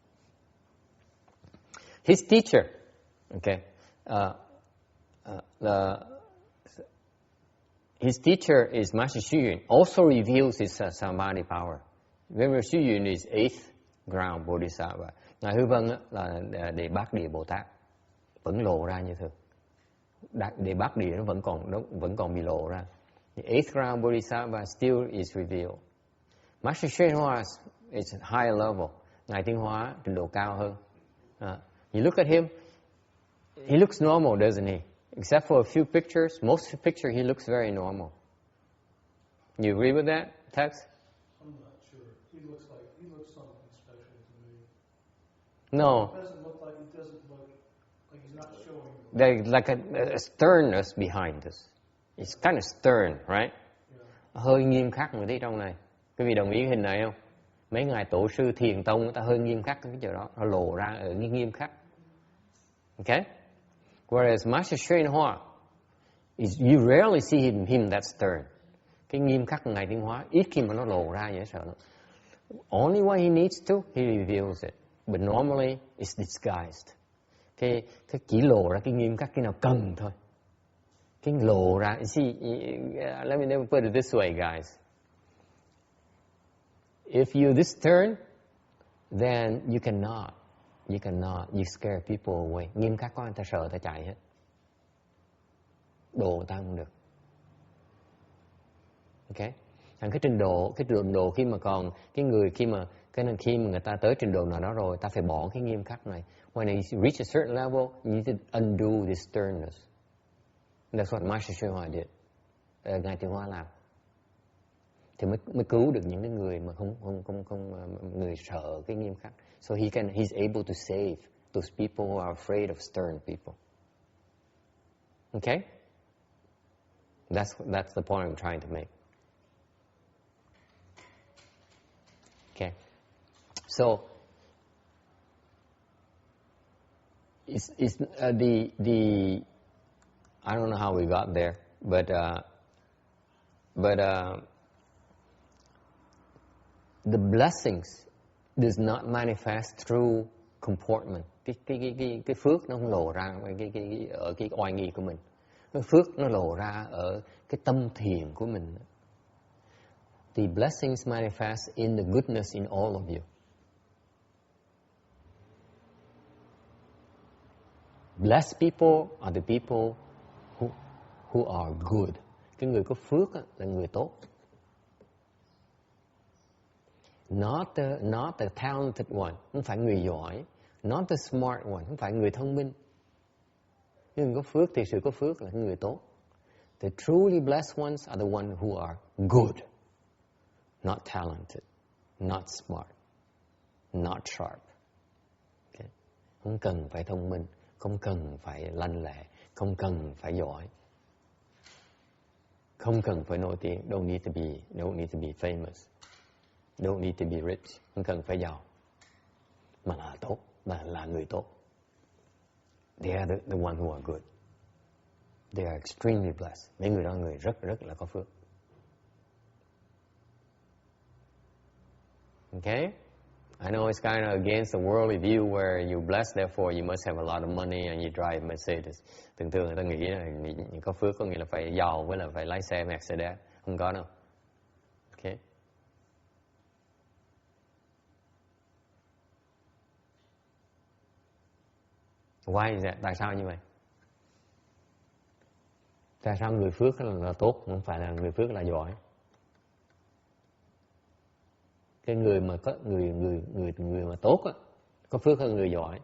His teacher, okay, his teacher is Master Xu Yun, also reveals his samadhi power. Remember, Xu Yun is 8th ground Bodhisattva. Ngài Hư Vân là Đề Bát Địa Bồ Tát, vẫn lộ ra như thường. Đề Bát Địa nó vẫn còn bị lộ ra. The 8th ground Bodhisattva still is revealed. Master Xu Yun is higher level. Ngài Tiến Hóa trình độ cao hơn. You look at him, he looks normal, doesn't he? Except for a few pictures, most pictures he looks very normal. You agree with that text? I'm not sure. He looks something special to me. No. He doesn't look like he's not showing. There's like a sternness behind this. It's kind of stern, right? Yeah. Hơi nghiêm khắc người thấy trong này. Quý vị đồng ý hình này không? Mấy ngài tổ sư thiền tông người ta hơi nghiêm khắc cái chỗ đó, nó lộ ra ở cái nghiêm khắc. Okay? Whereas Master Xu Yun Hoa, you rarely see him that stern. Cái nghiêm khắc của ngài Tiến Hóa ít khi mà nó lộ ra dễ sợ lắm. Only when he needs to, he reveals it. But normally, it's disguised. Cái chỉ lộ ra cái nghiêm khắc khi nào cần thôi. Cái lộ ra, you see, let me put it this way, guys. If you're this stern, then you cannot, you scare people away. Nghiêm khắc quá, người ta sợ, người ta chạy hết. Đồ người ta không được. Okay? Thành cái trình độ khi mà còn cái người khi mà người ta tới trình độ nào đó rồi, ta phải bỏ cái nghiêm khắc này. When you reach a certain level, you need to undo this sternness. That's what Master Xu Hoa did. Ngài Tiến Hóa làm. Thì mới cứu được những cái người mà không người sợ cái nghiêm khắc. So he's able to save those people who are afraid of stern people. Okay? That's the point I'm trying to make. Okay. So it's the I don't know how we got there, but the blessings does not manifest through comportment. Cái phước nó không lộ ra ở cái oai nghi của mình. Cái phước nó lộ ra ở cái tâm thiền của mình. The blessings manifest in the goodness in all of you. Blessed people are the people who are good. Cái người có phước là người tốt. Not the talented one, không phải người giỏi. Not the smart one, không phải người thông minh. Nhưng có phước thì sự có phước là người tốt. The truly blessed ones are the ones who are good. Not talented, not smart, not sharp. Okay. Không cần phải thông minh, không cần phải lanh lẹ, không cần phải giỏi. Không cần phải nổi tiếng, don't need to be famous. Don't need to be rich, không cần phải giàu. Mà là tốt, là người tốt. They are the one who are good. They are extremely blessed. Mấy người đó là người rất là có phước. Okay? I know it's kind of against the worldly view where you bless, therefore you must have a lot of money and you drive Mercedes. Thường thường người ta nghĩ là có phước có nghĩa là phải giàu với là phải lái xe Mercedes. Không có đâu. Okay. Why is that? Tại sao như vậy? Tại sao người phước là tốt, không phải là người phước là giỏi? Cái người mà có người mà tốt á, có phước hơn người giỏi.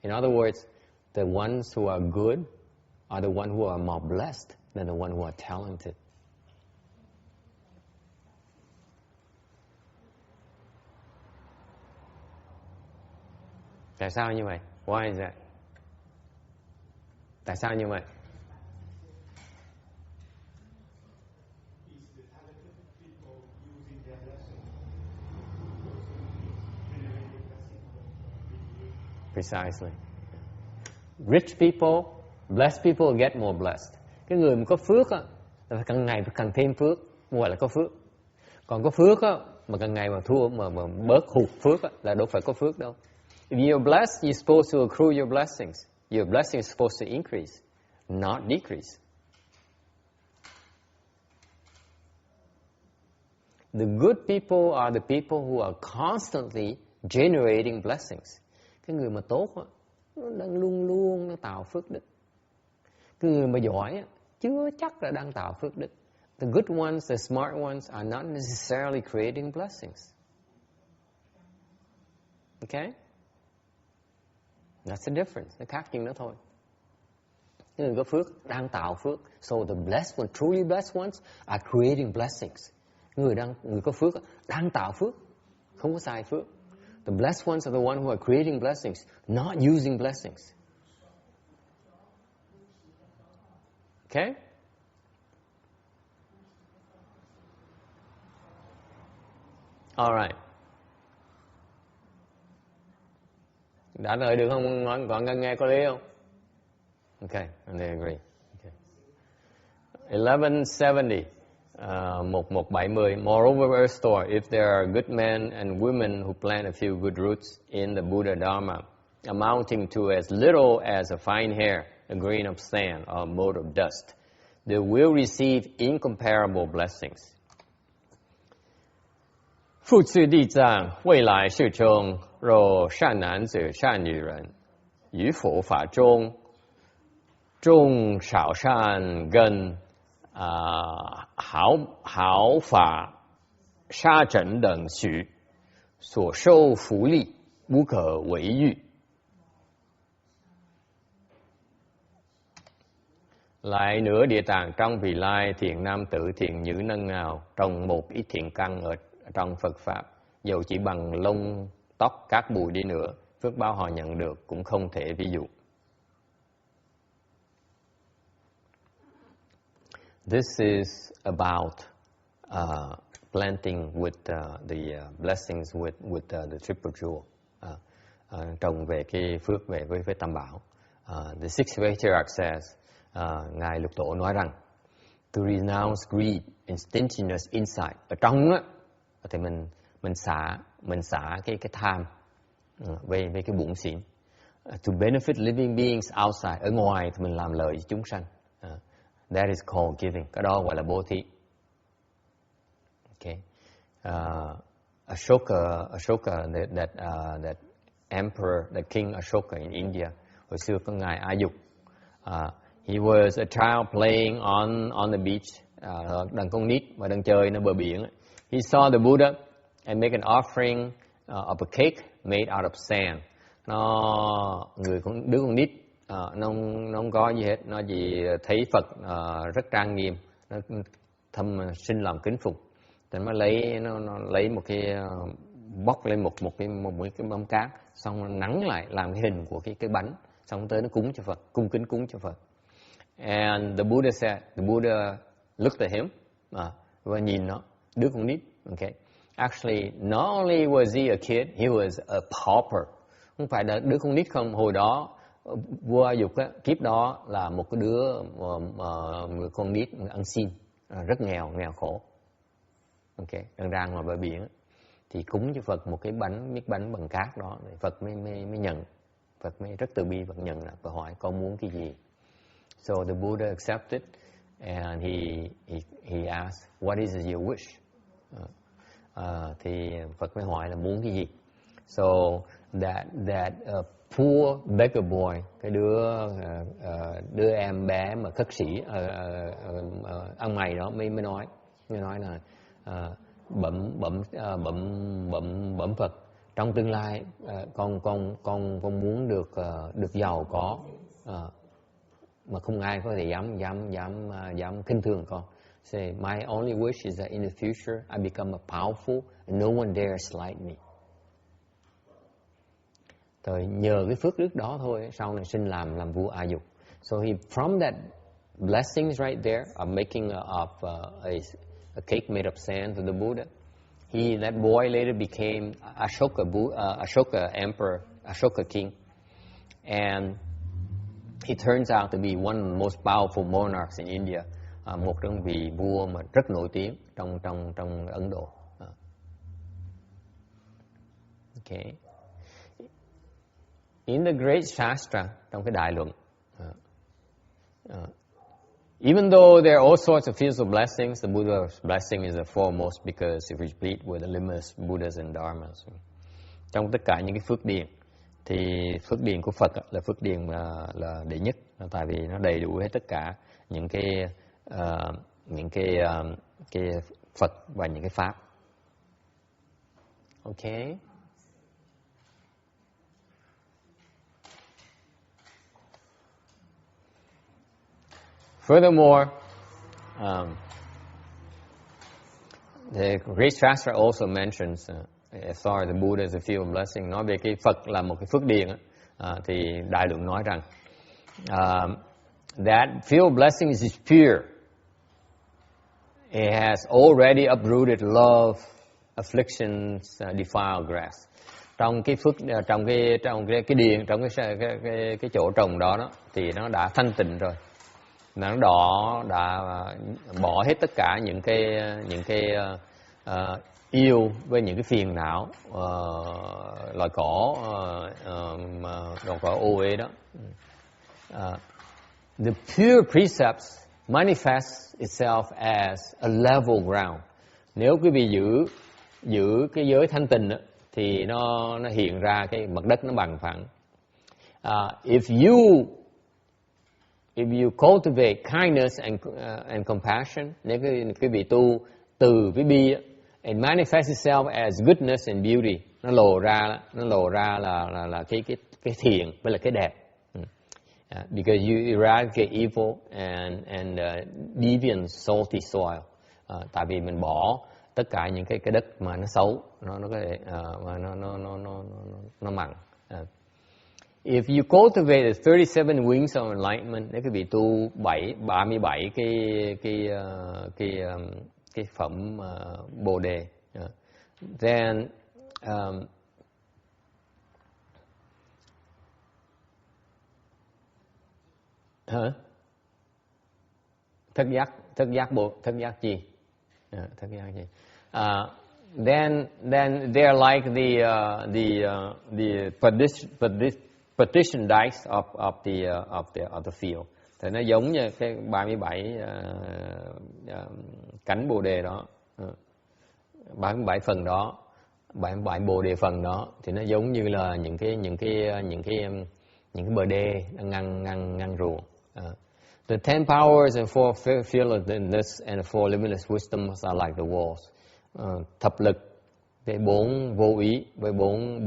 In other words, the ones who are good are the ones who are more blessed than the ones who are talented. Tại sao như vậy? Why is that? Tại sao như vậy? Precisely. Rich people, blessed people get more blessed. Cái người mà có phước á, là phải càng ngày phải càng thêm phước, gọi là có phước. Còn có phước á, mà càng ngày mà thua mà bớt hụt phước á, là đâu phải có phước đâu. If you're blessed, you're supposed to accrue your blessings. Your blessing is supposed to increase, not decrease. The good people are the people who are constantly generating blessings. Cái người mà tốt á, nó đang luôn luôn nó tạo phước đức. Cái người mà giỏi á, chưa chắc là đang tạo phước đức. The good ones, the smart ones are not necessarily creating blessings. Okay? That's the difference. Nó khác chừng đó thôi. Cái người có phước đang tạo phước. So the blessed ones, truly blessed ones, are creating blessings. Người có phước đang tạo phước, không có xài phước. The blessed ones are the ones who are creating blessings, not using blessings. Okay? All right. Đã đợi được không? Còn nghe có lý không? Okay, and they agree. Okay. 1170. 1170. Moreover, Earth Store, if there are good men and women who plant a few good roots in the Buddha Dharma, amounting to as little as a fine hair, a grain of sand, or a mote of dust, they will receive incomparable blessings. 复次地藏，未来世中，若善男子、善女人，于佛法中种少善根，好法杀整等许，所受福利无可为喻。Lại nữa, Địa Tạng trong vị lai thiện nam tử thiện nữ nhân nào trồng một ít thiện căn ở trong Phật Pháp, dầu chỉ bằng lông tóc cát bụi đi nữa, phước báo họ nhận được cũng không thể ví dụ. This is about planting with the blessings with the triple jewel. Trồng về cái phước về với tam bảo. The sixth patriarch says, Ngài Lục Tổ nói rằng, to renounce greed and stinginess inside. Ở trong á, thì mình xả cái tham về cái bụng xỉn. To benefit living beings outside. Ở ngoài thì mình làm lợi cho chúng sanh. That is called giving. Cái đó gọi là bố thí. Okay. Ashoka, that emperor, the king Ashoka in India. Hồi xưa có ngài A Dục. He was a child playing on the beach. Đàn con nít mà đang chơiនៅbờ biển. He saw the Buddha and make an offering of a cake made out of sand. Đứa con nít nó không có gì hết, nó chỉ thấy Phật rất trang nghiêm, nó sinh lòng kính phục, thì nó lấy một cái bóc lên một cái mâm cát, xong nó nắn lại làm cái hình của cái bánh, xong tới nó cúng cho Phật, cung kính cúng cho Phật. And the Buddha looked at him và nhìn nó, đứa con nít. Okay. Actually, not only was he a kid, he was a pauper. Không phải là đứa con nít không, hồi đó vua A Dục á, kiếp đó là một cái đứa người con nít ăn xin, rất nghèo khổ. Okay, đang ngoài bờ biển. thì cúng cho Phật một cái miếng bánh bằng cát đó, Phật mới nhận. Phật mới rất từ bi, Phật nhận là và hỏi con muốn cái gì. So the Buddha accepted and he asked, what is your wish? Thì Phật mới hỏi là muốn cái gì. So that poor beggar boy, cái đứa em bé mà khất sĩ ăn mày đó mới nói là bẩm Phật, trong tương lai con muốn được giàu có, mà không ai có thể dám khinh thường con. Say my only wish is that in the future I become powerful and no one dares slight me. Rồi nhờ cái phước đức đó thôi, sau này sinh làm vua A Dục. So from that blessings right there of making a cake made of sand to the Buddha, that boy later became Ashoka emperor, Ashoka king, and he turns out to be one of the most powerful monarchs in India, một trong vị vua mà rất nổi tiếng trong Ấn Độ. Okay. In the Great Shastra, trong cái đại luận, even though there are all sorts of fields of blessings, the Buddha's blessing is the foremost because it is replete with the limitless Buddhas and Dharmas. Trong tất cả những cái phước điền, thì phước điền của Phật là phước điền là đệ nhất, tại vì nó đầy đủ hết tất cả những cái Phật và những cái pháp. Okay. Furthermore, the Great Shastra also mentions, as far as the Buddha is a field of blessing, nói về cái Phật là một cái phước điền, thì đại luận nói rằng that field of blessings is pure. It has already uprooted love, afflictions, defiled grass. Trong cái phước, trong cái điền, trong cái chỗ trồng đó thì nó đã thanh tịnh rồi. Nó đã bỏ hết tất cả những cái yêu với những cái phiền não, loài cỏ, loài cỏ ô uế đó. The pure precepts manifest itself as a level ground. Nếu quý vị giữ cái giới thanh tịnh thì nó hiện ra cái mặt đất nó bằng phẳng. If you cultivate kindness and compassion, nếu quý vị tu từ với bi, it manifests itself as goodness and beauty. Nó lộ ra là cái thiện với là cái đẹp. Because you eradicate evil and deviant salty soil. Tại vì mình bỏ tất cả những cái đất mà nó xấu, nó mặn. If you cultivate the 37 wings of enlightenment, nếu quý vị tu 37 cái phẩm Bồ đề, then thất giác gì? Then they're like the partition dikes of the field. Thì nó giống như cái 37 cánh Bồ đề đó, 37 phần đó, 37 Bồ đề phần đó, thì nó giống như là những cái bờ đê ngăn ruộng. The 10 powers and 4 fearlessness and 4 limitless wisdoms are like the walls. Thập lực, cái 4 vô ý với 4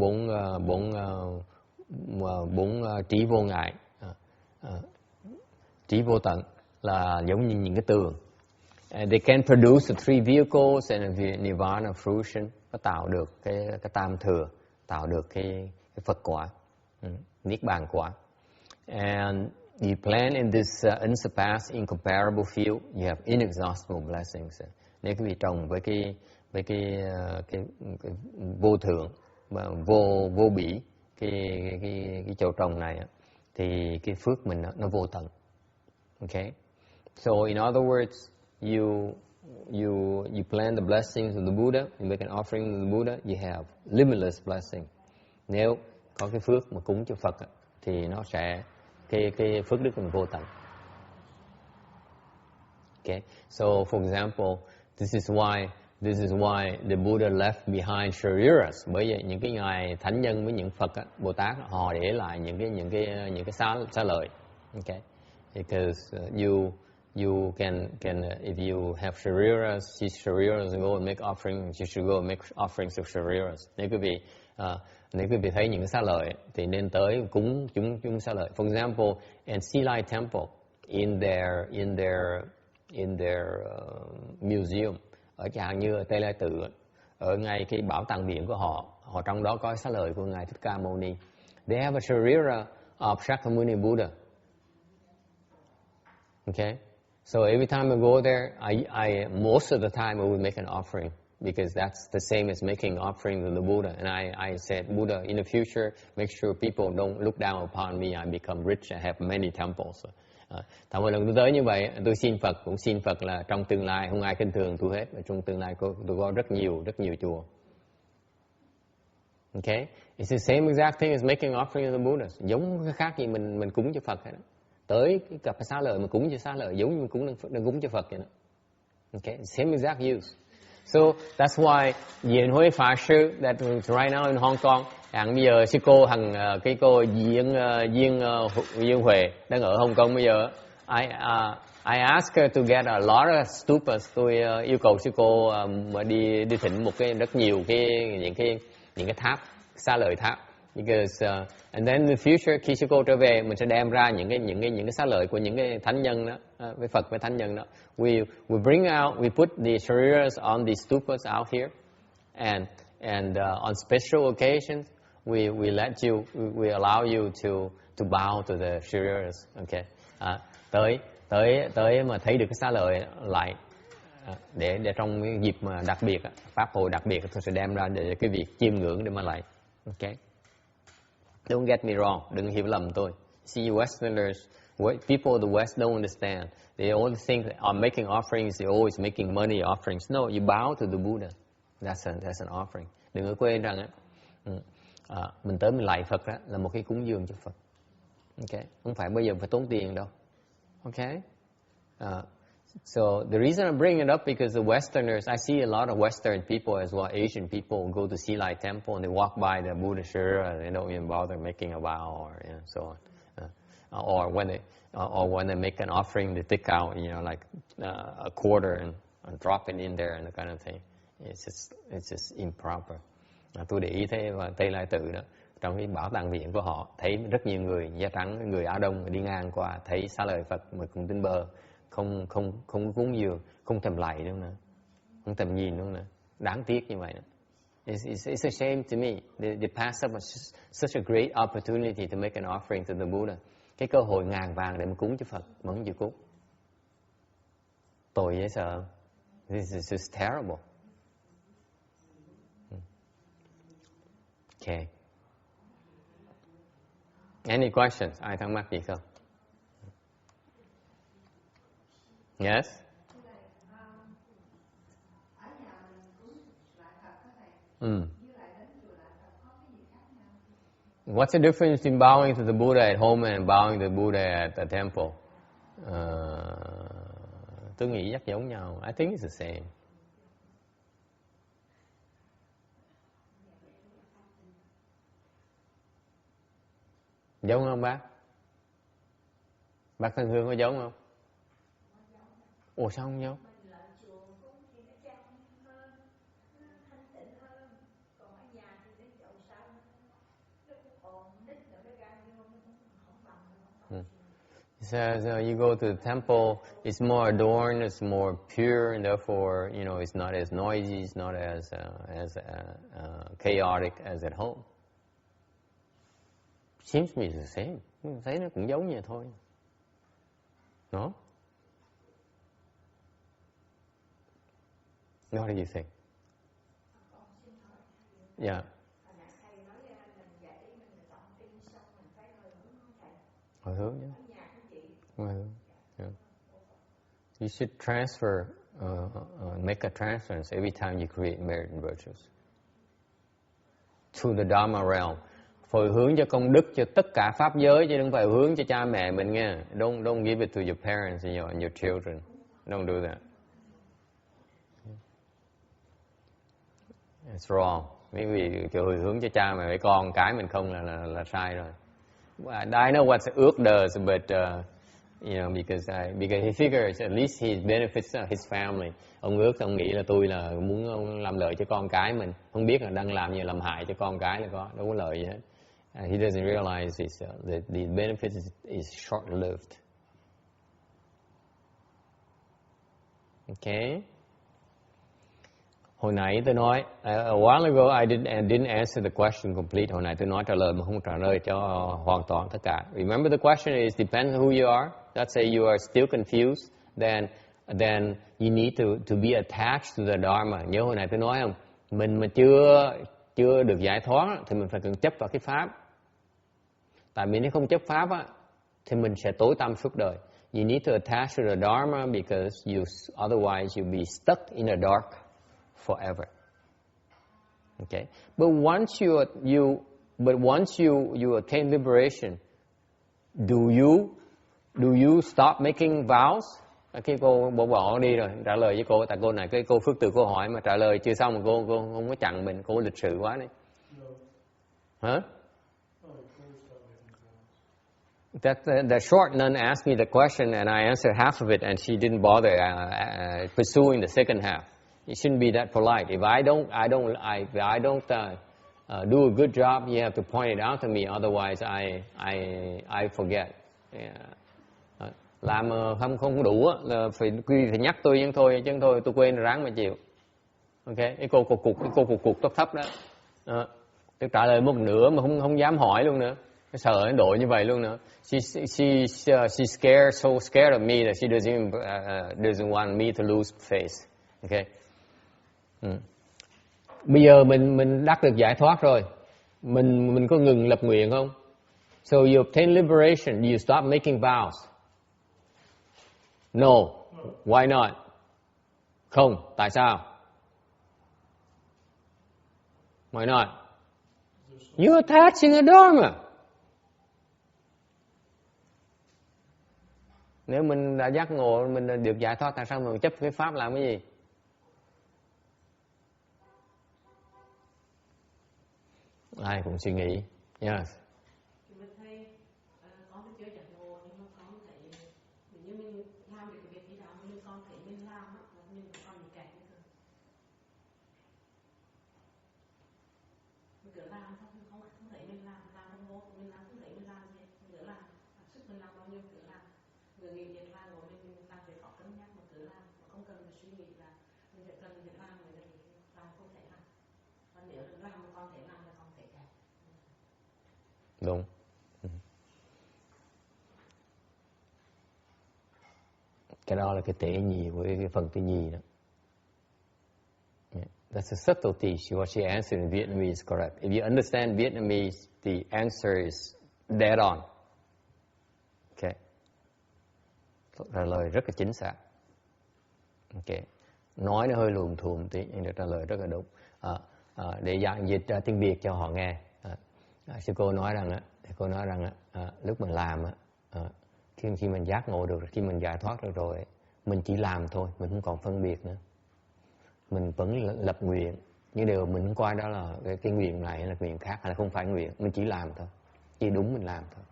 trí vô ngại, trí vô tận là giống như những cái tường. They can produce the 3 vehicles and a nirvana fruition. Nó tạo được cái tam thừa, tạo được cái Phật quả, niết bàn quả. And you plant in this unsurpassed, incomparable field, you have inexhaustible blessings. Nếu quý vị trồng với cái vô thượng và vô bỉ cái chỗ trồng này, thì cái phước mình nó vô tận. Okay, so in other words, you plant the blessings of the Buddha, you make an offering to the Buddha, you have limitless blessing. Nếu có cái phước mà cúng cho Phật thì nó sẽ cái phước đức mình vô tận. Okay, so for example, this is why the Buddha left behind shariras. Bởi vậy những cái ngài thánh nhân với những Phật Bồ Tát họ để lại những cái xá lợi. Okay, because you can if you have shariras, see shariras and go and make offerings, you should go and make offerings of shariras. Nếu quý vị thấy những cái xá lợi thì nên tới cúng chúng xá lợi. For example, in Silai Temple, in their museum, ở chẳng như ở Tây Lai Tự, ở ngay cái bảo tàng biển của họ trong đó có xá lợi của ngài Thích Ca Mâu Ni. They have a sharira of Shakyamuni Buddha. Okay, so every time I go there, I most of the time I will make an offering. Because that's the same as making offering to the Buddha. And I said, Buddha, in the future, make sure people don't look down upon me. I become rich and have many temples. Thằng mỗi lần tôi tới như vậy, tôi cũng xin Phật là trong tương lai không ai khinh thường tôi hết. Và trong tương lai tôi có rất nhiều chùa. Okay? It's the same exact thing as making offering to the Buddha. Giống cái khác gì mình cúng cho Phật hết. Tới cái cặp xá lợi mà cúng cho xá lợi giống như mình cúng cho Phật vậy đó. Okay? Same exact use. So that's why Diện Huế Pháp Sư that right now in Hong Kong, bây giờ sư cô cái cô Diện Huệ đang ở Hong Kong bây giờ. I asked her to get a lot of stupas. Tôi yêu cầu sư cô mà đi thỉnh một cái rất nhiều những cái tháp, xá lợi tháp. Because and then in the future khi sư cô trở về mình sẽ đem ra những cái xá lợi của những cái thánh nhân đó, với Phật với thánh nhân đó. We bring out, we put the shariras on the stupas out here, and on special occasions we let you, we allow you to bow to the shariras. Okay, tới mà thấy được cái xá lợi lại để trong cái dịp mà đặc biệt pháp hội đặc biệt tôi sẽ đem ra để cái việc chiêm ngưỡng để mà lại. Okay. Don't get me wrong, đừng hiểu lầm tôi. See, Westerners, people of the West don't understand. They always think that making offerings, they're always making money offerings. No, you bow to the Buddha. That's an offering. Đừng có quên rằng mình tới mình lạy Phật đó, là một cái cúng dường cho Phật. Okay, không phải bây giờ phải tốn tiền đâu. Okay. So the reason I bring it up because the Westerners, I see a lot of Western people as well, Asian people go to Silai Temple and they walk by the Buddha Shira, they don't even bother making a vow or so on. Or when they make an offering, they take out like a quarter and drop it in there and that kind of thing. It's just improper. Tôi để ý thế và Tây Lai Tự đó, trong cái bảo tàng viện của họ thấy rất nhiều người da trắng, người Á Đông đi ngang qua thấy xá lợi Phật mà cùng tin bờ. Không cúng dường, không thèm lạy đâu nữa, không thèm nhìn đâu nữa, đáng tiếc như vậy. It's a shame to me. They pass up such a great opportunity to make an offering to the Buddha. Cái cơ hội ngàn vàng để mà cúng cho Phật mà không chịu cúng. Tội dễ sợ. This is just terrible. Okay. Any questions? Ai thắc mắc gì không? Yes? What's the difference between bowing to the Buddha at home and bowing to the Buddha at the temple? Tôi nghĩ chắc giống nhau. I think it's the same. Giống không bác? Bác Thân Hương có giống không? Ủa sao không giống? So you go to the temple, it's more adorned, it's more pure, and therefore, it's not as noisy, it's not as chaotic as at home. Seems to me it's the same. Thấy nó cũng giống như thôi. No? What do you think? Yeah. Hồi hướng chứ. Yeah. You should transfer make a transference every time you create merit and virtues to the Dharma realm. Hồi hướng cho công đức cho tất cả pháp giới, chứ đừng phải hướng cho cha mẹ mình nghe. Don't give it to your parents and your children. Don't do that. It's wrong. Bởi vì hồi hướng cho cha mẹ với con cái mình không là sai rồi. I know what ước does, but because he figures at least he benefits his family. Ông ước, ông nghĩ là tôi là muốn làm lợi cho con cái mình, không biết là đang làm gì làm hại cho con cái là có, đâu có lợi gì hết. He doesn't realize that the benefit is short-lived. Okay. Hồi nãy tôi nói, a while ago I didn't answer the question complete. Hồi nãy tôi nói trả lời mà không trả lời cho hoàn toàn tất cả. Remember the question is depends on who you are. Let's say you are still confused, then you need to be attached to the Dharma. Nhớ hồi nãy tôi nói không? Mình mà chưa được giải thoát thì mình phải cần chấp vào cái pháp. Tại vì nếu không chấp pháp á, thì mình sẽ tối tăm suốt đời. You need to attach to the Dharma because otherwise you'll be stuck in the dark forever. Okay, but once you attain liberation, do you stop making vows? Khi cô bỏ đi rồi, trả lời với cô, tại cô này cái cô Phước Từ cô hỏi mà trả lời chưa xong mà cô không có chặn mình, cô lịch sự quá đấy. Hả? The short nun asked me the question and I answered half of it and she didn't bother pursuing the second half. It shouldn't be that polite. If I don't do a good job, you have to point it out to me. Otherwise, I forget. Yeah. Làm không đủ là phải nhắc tôi chứ thôi tôi quên ráng mà chịu. Okay, cái cô cục thấp đó. Tôi trả lời một nửa mà không dám hỏi luôn nữa. Cái sợ nó đội như vậy luôn nữa. She's scared, so scared of me that she doesn't want me to lose face. Okay. Bây giờ mình đắc được giải thoát rồi, mình có ngừng lập nguyện không? So you obtain liberation, you stop making vows. No. Why not? Không. Tại sao? Why not? You're attaching a Dharma. Nếu mình đã giác ngộ, mình đã được giải thoát, tại sao mình chấp cái pháp làm cái gì? Ai cũng suy nghĩ. Yes. Đúng. Cái đó là cái tế nhị của cái phần thứ nhì đó. Yeah. That's a subtlety. What she answered in Vietnamese is correct. If you understand Vietnamese, the answer is dead on. Okay. Trả lời rất là chính xác. Okay. Nói nó hơi lùm thùm tí, nhưng trả lời rất là đúng. Để giảng dịch tiếng Việt cho họ nghe. Sư cô nói rằng lúc mình làm khi mình giác ngộ được, khi mình giải thoát được rồi, mình chỉ làm thôi, mình không còn phân biệt nữa. Mình vẫn lập nguyện, nhưng điều mình không coi đó là cái nguyện này hay là nguyện khác, hay là không phải nguyện, mình chỉ làm thôi, chỉ đúng mình làm thôi.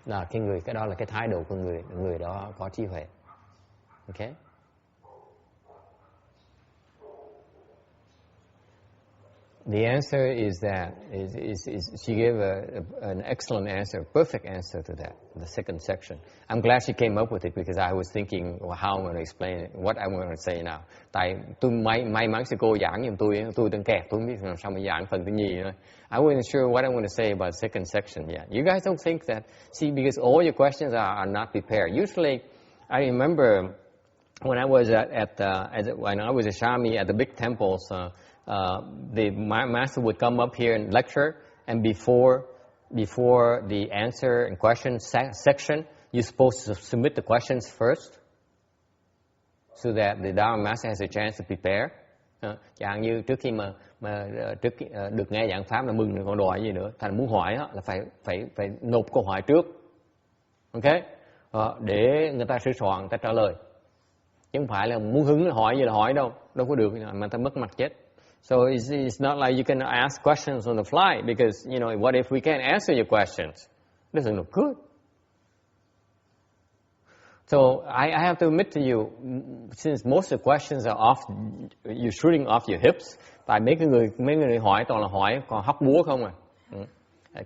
Là cái đó là cái thái độ của người đó có trí huệ. Okay? The answer is that she gave an excellent answer, perfect answer to that, the second section. I'm glad she came up with it because I was thinking how I'm going to explain it, what I'm going to say now. Tại tôi may mắn sư cô giảng giùm tôi đang kẹt, tôi không biết làm sao mà giảng phần thứ nhì nữa. I wasn't sure what I'm going to say about the second section yet. You guys don't think that? See, because all your questions are not prepared. Usually, I remember when I was when I was a Shami at the big temples. The master would come up here and lecture, and before the answer and question section, you're supposed to submit the questions first. so that the Dharma Master has a chance to prepare. Chẳng như trước khi mà được nghe giảng pháp là mừng rồi còn đòi gì nữa, thành muốn hỏi đó, là phải nộp câu hỏi trước, ok, để người ta sửa soạn, người ta trả lời, chứ không phải là muốn hứng là hỏi gì là hỏi đâu có được, mà ta mất mặt chết. So it's not like you can ask questions on the fly, because what if we can't answer your questions? It doesn't look good. So I have to admit to you, since most of the questions are you're shooting off your hips, tại mấy người hỏi toàn là hỏi còn hóc búa không à.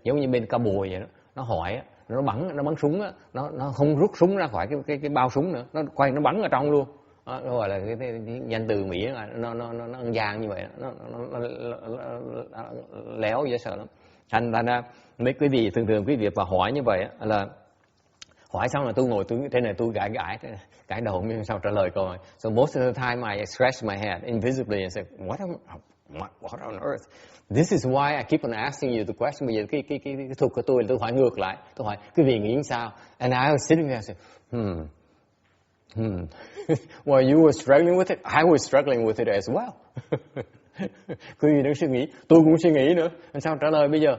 Giống như bên Ca Bùi vậy đó, nó hỏi, nó bắn súng á, nó không rút súng ra khỏi cái bao súng nữa, nó quay nó bắn ở trong luôn. Nó gọi là cái danh từ Mỹ là nó ăn gian như vậy, nó léo dễ sợ lắm. Thành ra mấy quý vị thường quý vị và hỏi như vậy là hỏi xong là tôi ngồi trên này tôi gãi đầu nhưng sao trả lời câu này. So most of the time I scratch my head invisibly and say what on earth. This is why I keep on asking you the question. Bây giờ cái thuật của tôi là tôi hỏi ngược lại, tôi hỏi quý vị nghĩ sao? And I was sitting there and say Well, you were struggling with it. I was struggling with it as well. Quý vị đang suy nghĩ, tôi cũng suy nghĩ nữa. Làm sao trả lời bây giờ?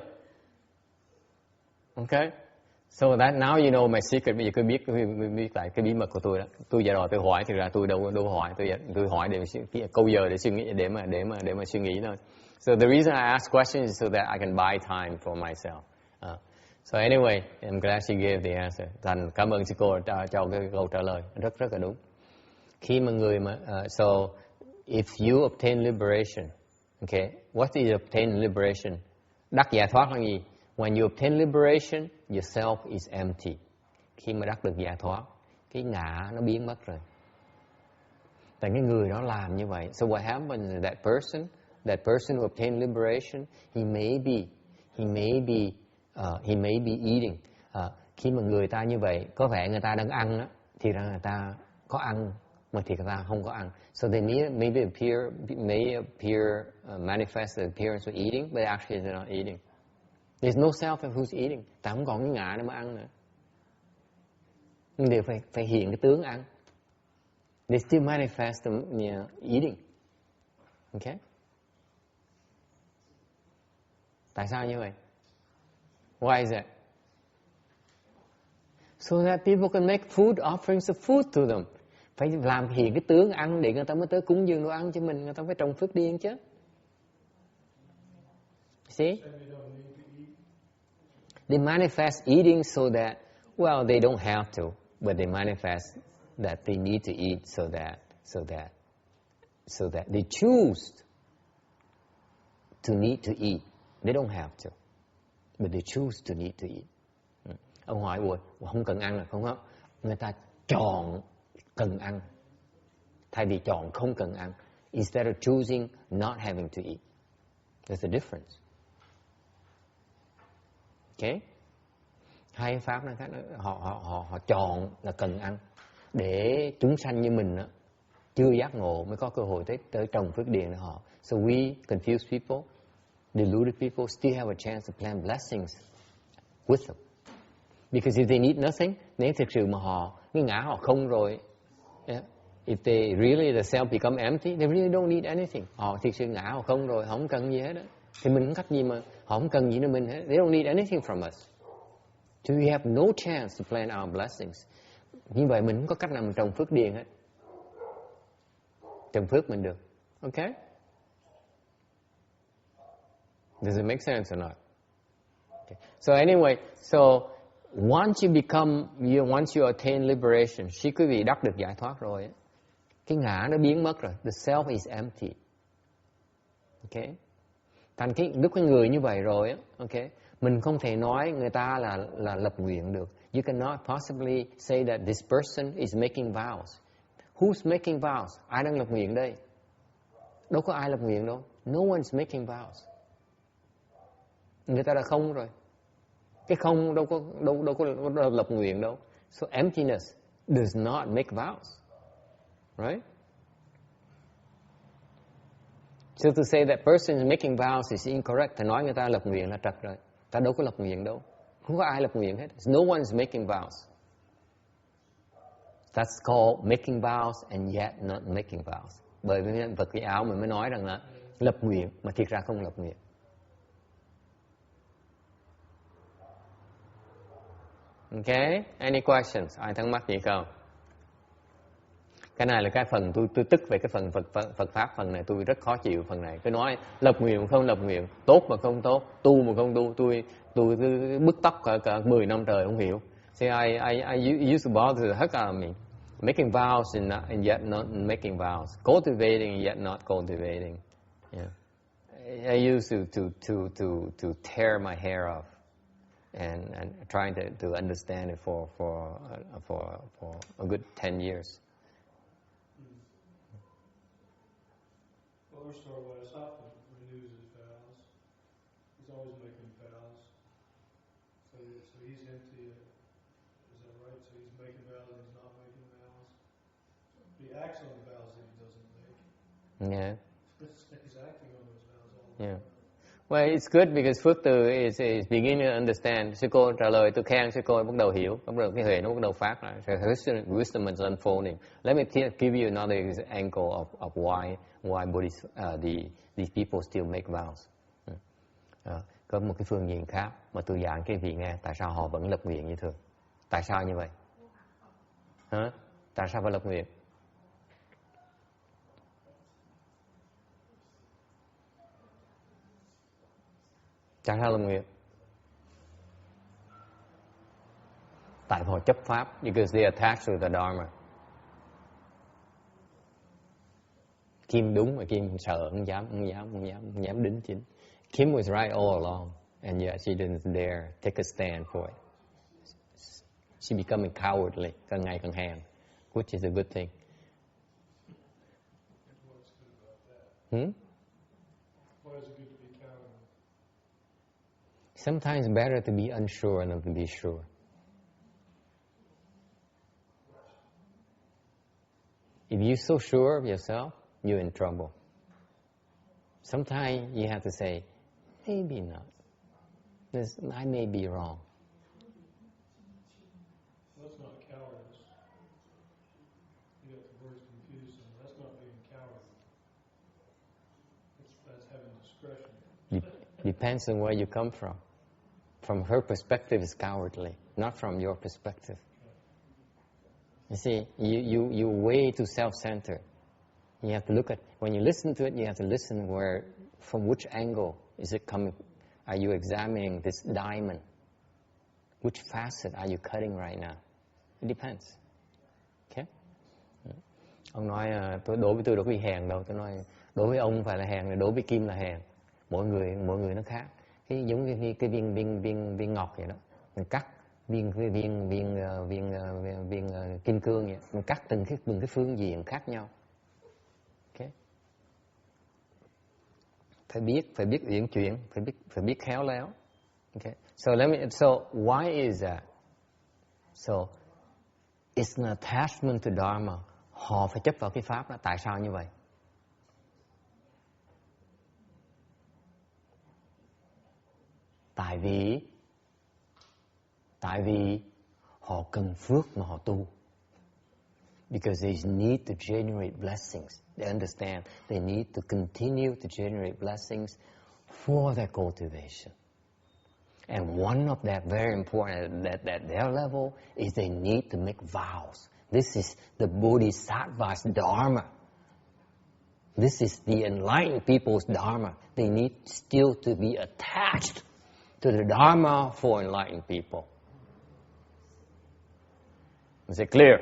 Okay. So that now you know my secret. Bây giờ tôi biết lại cái bí mật của tôi đó. Tôi giờ rồi tôi hỏi, thực ra tôi đâu hỏi, tôi hỏi để câu giờ để suy nghĩ, để mà suy nghĩ thôi. So the reason I ask questions is so that I can buy time for myself. So anyway, I'm glad she gave the answer. Thành cảm ơn sư cô cho cái câu trả lời rất là đúng. Khi mà người mà so if you obtain liberation, okay, what is obtain liberation? Đắc giải thoát là gì? When you obtain liberation, yourself is empty. Khi mà đắc được giải thoát, cái ngã nó biến mất rồi. Tại cái người đó làm như vậy. So what happens is that person who obtained liberation, he may be eating. Khi mà người ta như vậy, có vẻ người ta đang ăn á, thì ra người ta có ăn, mà thì người ta không có ăn. So they may appear manifest the appearance of eating, but actually they're not eating. There's no self who's eating. Ta không còn cái ngã để mà ăn nữa. Nhưng đều phải hiện cái tướng ăn. They still manifest the eating. Okay? Tại sao như vậy? Why is that? So that people can make food offerings of food to them. Phải làm hiện cái tướng ăn để người ta mới tới cúng dường đồ ăn cho mình. Người ta phải trồng phước điền chứ. See? They manifest eating so that, well, they don't have to, but they manifest that they need to eat so that they choose to need to eat. They don't have to, but they choose to need to eat. Ông hỏi không cần ăn là không có. Người ta chọn cần ăn, thay vì chọn không cần ăn. Instead of choosing not having to eat. There's a difference. Okay? Hai pháp này khác, họ chọn là cần ăn để chúng sanh như mình đó, chưa giác ngộ mới có cơ hội tới trồng phước điền để họ. So we confused people, deluded people still have a chance to plant blessings with them. Because if they need nothing, nếu thực sự mà cái ngã họ không rồi, if they really the self become empty, they really don't need anything. Họ thực sự ngã họ không rồi, họ không cần gì hết đó. Thì mình không cách gì mà họ không cần gì nữa mình hết. They don't need anything from us. So we have no chance to plant our blessings. Như vậy mình không có cách nào mình trồng phước điền hết. Trồng phước mình được. Okay? Does it make sense or not? Okay. So anyway, so once you attain liberation, khi quý vị đắc được giải thoát rồi, cái ngã nó biến mất rồi. The self is empty. Okay? Thành lúc cái người như vậy rồi, okay, mình không thể nói người ta là lập nguyện được. You cannot possibly say that this person is making vows. Who's making vows? Ai đang lập nguyện đây? Đâu có ai lập nguyện đâu. No one's making vows. Người ta đã không rồi. Cái không đâu có lập nguyện đâu. So emptiness does not make vows. Right? So to say that person is making vows is incorrect. Thì nói người ta lập nguyện là trật rồi. Ta đâu có lập nguyện đâu. Không có ai lập nguyện hết. No one is making vows. That's called making vows and yet not making vows. Bởi vì vật cái áo mình mới nói rằng là lập nguyện mà thiệt ra không lập nguyện. Okay, any questions? Ai thắc mắc gì không? Cái này là cái phần tôi tức về cái phần Phật pháp, phần này tôi rất khó chịu phần này. Cứ nói lập nguyện mà không lập nguyện, tốt mà không tốt, tu mà không tu, tôi cứ bứt tóc cả 10 năm trời không hiểu. See, I used to bother the heck out of me. Making vows and yet not making vows. Cultivating and yet not cultivating. Yeah. I used to tear my hair off and trying to understand it for a good 10 years. Earth Store Sutra renews his vows. He's always making vows. So he's empty. Is that right? So he's making vows and he's not making vows. He acts on the vows that he doesn't make. Yeah. He's acting on those vows all the time. Yeah. Well, it's good because Phước Từ is beginning to understand. Sư cô trả lời tôi khen sư cô bắt đầu hiểu, bắt đầu cái huệ nó bắt đầu phát ra. Wisdom is unfolding. Let me give you another angle of why these people still make vows. Có một cái phương diện khác mà tôi giảng cái vị nghe tại sao họ vẫn lập nguyện như thường. Tại sao như vậy? Hả? Tại sao phải lập nguyện? Tại sao lập nguyện? Tại họ chấp pháp, because they attach to the Dharma. Kim đúng mà Kim sợ, không dám đính chính. Kim was right all along, and yet she didn't dare take a stand for it. She becoming cowardly, càng ngày càng hèn, which is a good thing. Why is it good to be cowardly? Sometimes better to be unsure than to be sure. If you're so sure of yourself, you're in trouble. Sometimes you have to say, maybe not. I may be wrong. That's not cowardice. You got the words confused. That's not being cowardly. That's having discretion. Depends on where you come from. From her perspective, it's cowardly, not from your perspective. You see, you're way too self-centered. You have to look at, when you listen to it, you have to listen from which angle is it coming. Are you examining this diamond? Which facet are you cutting right now? It depends. Okay? Ông nói, đối với tôi đâu có bị hèn đâu. Tôi nói, đối với ông phải là hèn, đối với Kim là hèn. Mỗi người nó khác. Cái giống như cái viên ngọc vậy đó. Mình cắt viên kim cương vậy. Mình cắt từng cái phương diện khác nhau. Okay? Phải biết uyển chuyển, phải biết khéo léo. Okay? So why is that? So it's an attachment to Dharma. Họ phải chấp vào cái pháp đó. Tại sao như vậy? Tại vì họ cần phước mà họ tu. Because they need to generate blessings. They understand they need to continue to generate blessings for their cultivation. And one of that very important at their level is they need to make vows. This is the Bodhisattva's Dharma. This is the enlightened people's Dharma. They need still to be attached to the Dharma for enlightened people. Is it clear?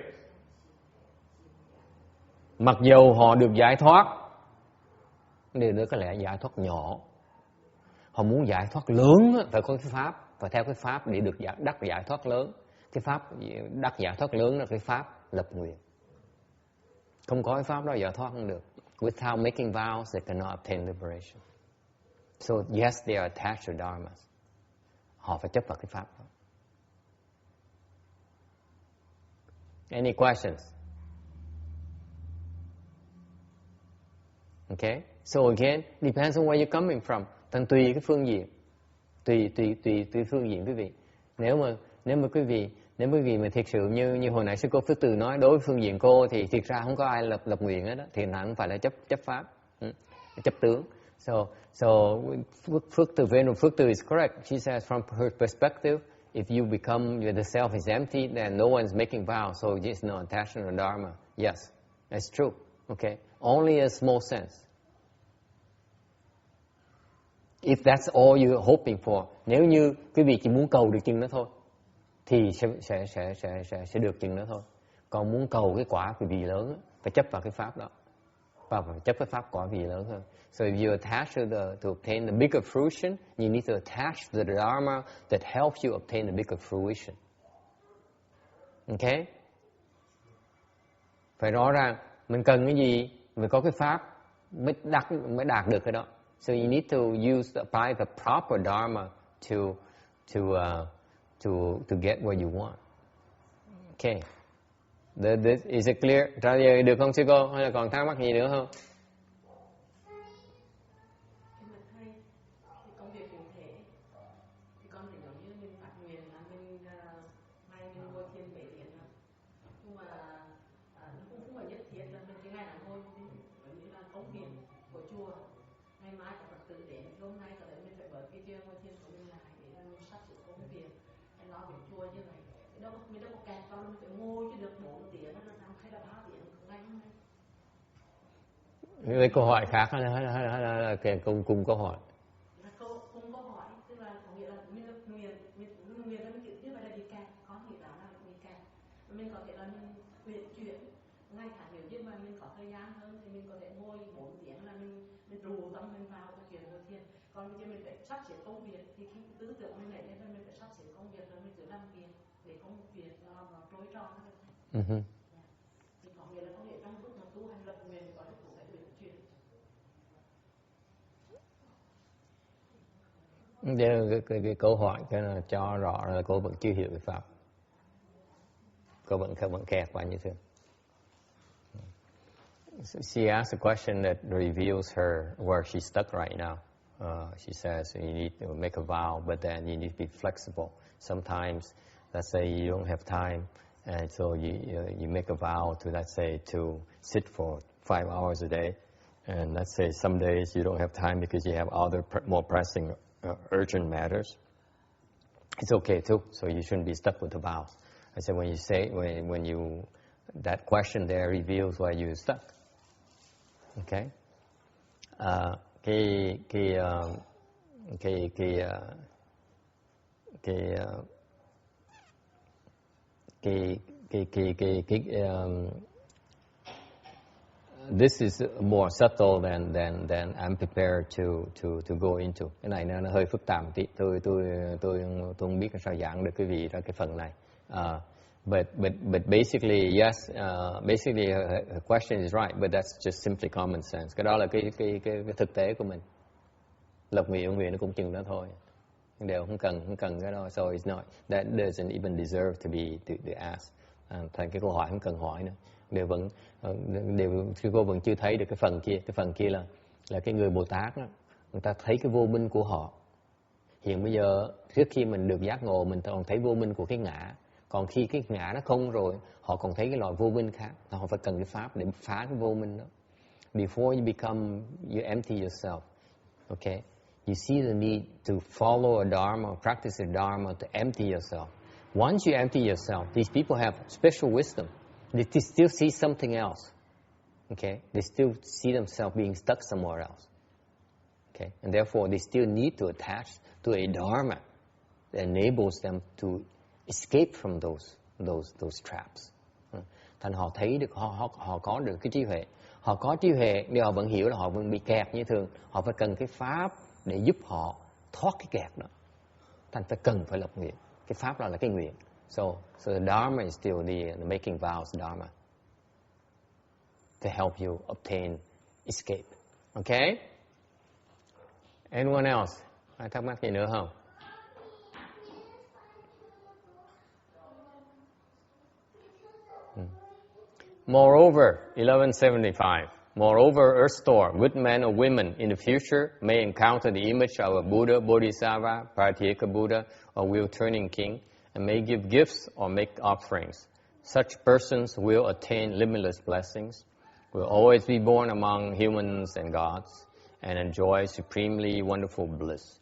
Mặc dầu họ được giải thoát, điều đó có lẽ giải thoát nhỏ. Họ muốn giải thoát lớn, phải có cái pháp, và theo cái pháp để được đắc giải thoát lớn. Cái pháp đắc giải thoát lớn là cái pháp lập nguyện. Không có cái pháp đó giải thoát không được. Without making vows, they cannot obtain liberation. So yes, they are attached to Dharma. Họ phải chấp vào cái pháp đó. Any questions? Okay? So again, depends on where you're coming from. Thành tùy cái phương diện. Tùy phương diện quý vị. Nếu mà Nếu quý vị mà thiệt sự như hồi nãy sư cô Phước Từ nói, đối với phương diện cô thì thiệt ra không có ai lập nguyện hết đó, thì nó không phải là chấp pháp, chấp tướng. So Phước Từ is correct. She says from her perspective, if you become, the self is empty, then no one's making vows, so it's no attachment or dharma. Yes, that's true. Okay, only a small sense. If that's all you're hoping for, nếu như quý vị chỉ muốn cầu được chừng đó thôi, thì sẽ được chừng đó thôi. Còn muốn cầu cái quả quý vị lớn, phải chấp vào cái pháp đó, và phải chấp cái pháp quả quý vị lớn hơn. So if you attach to obtain the bigger fruition, you need to attach to the dharma that helps you obtain the bigger fruition. Okay? Phải rõ ràng mình cần cái gì, mình có cái pháp mới đạt được cái đó. So you need to apply the proper dharma to get what you want. Okay. Is it clear? Trả lời được không sư cô? Hay là còn thắc mắc gì nữa không? Công việc cụ thể thì con thì giống như mình phát nguyện là mình hay mình mua tiền bể tiền, nhưng mà nó cũng không phải nhất thiết là mình cái ngày nào thôi, giống như là công việc của chùa. Ngày mai có Phật tử đến, hôm nay có thể mình phải bớt cái chuyện mua tiền của mình lại để mình sắp xếp công việc, hay lo việc chùa như vậy. Mình đâu có kẹt vào, mình phải ngồi chứ được 4 tiếng, nó làm hay là 3 tiếng ngày hôm nay. Lấy câu hỏi khác hay là cùng câu hỏi? Là cùng câu hỏi, tức là có nghĩa là mình được nguyện là mình kiểu như vậy là bị kẹt, có nghĩa là bị kẹt. Mình có thể là mình quyện chuyển ngay cả nếu như mà mình có thời gian hơn thì mình có thể ngồi 4 tiếng là mình rủ tâm mình vào cái chuyện đầu tiên. Còn bây giờ mình phải sắp xếp công việc thì khi tư tưởng mình lại nên là mình phải sắp xếp công việc rồi mình cứ làm việc để công việc nó trôi tròn hơn. Thì có nghĩa là có nghĩa trong lúc mà tu hành lập nguyện thì có thể cũng phải quyện chuyển. Cái câu hỏi cái là cho rõ là cô vẫn chưa hiểu cái pháp, cô vẫn kẹt vào như thế. She asked a question that reveals where she's stuck right now. She says you need to make a vow, but then you need to be flexible. Sometimes, let's say you don't have time, and so you make a vow to, let's say, to sit for 5 hours a day, and let's say some days you don't have time because you have other more pressing, urgent matters. It's okay too. So you shouldn't be stuck with the vows. I said that question there reveals why you're stuck. Okay. This is more subtle than I'm prepared to go into. Cái này nó hơi phức tạp một tí. Tôi không biết sao giảng được quý vị ra cái phần này. But basically, yes, basically her question is right, but that's just simply common sense. Cái đó là cái thực tế của mình. Lập nguyện nó cũng chừng đó thôi. Đều không cần cái đó. So it's not, that doesn't even deserve to be asked. Thành cái câu hỏi không cần hỏi nữa. Cô vẫn chưa thấy được cái phần kia là cái người Bồ Tát đó, người ta thấy cái vô minh của họ. Hiện bây giờ trước khi mình được giác ngộ, mình còn thấy vô minh của cái ngã. Còn khi cái ngã nó không rồi, họ còn thấy cái loại vô minh khác. Họ phải cần cái pháp để phá cái vô minh đó. Before you empty yourself, okay? You see the need to follow a dharma, practice a dharma to empty yourself. Once you empty yourself, these people have special wisdom. They still see something else, okay? They still see themselves being stuck somewhere else, okay? And therefore, they still need to attach to a dharma that enables them to escape from those traps. Thành họ thấy được, họ có được cái trí huệ. Họ có trí huệ, nhưng họ vẫn hiểu là họ vẫn bị kẹt như thường. Họ phải cần cái pháp để giúp họ thoát cái kẹt đó. Thành phải lập nguyện. Cái pháp đó là cái nguyện. So the dharma is still the making vows dharma to help you obtain escape. Okay? Anyone else? Ai thắc mắc gì nữa không? Moreover, 1175. Moreover, Earth Store, good men or women in the future may encounter the image of a Buddha, Bodhisattva, Pratyeka Buddha, or will-turning king, and may give gifts or make offerings. Such persons will attain limitless blessings, will always be born among humans and gods, and enjoy supremely wonderful bliss.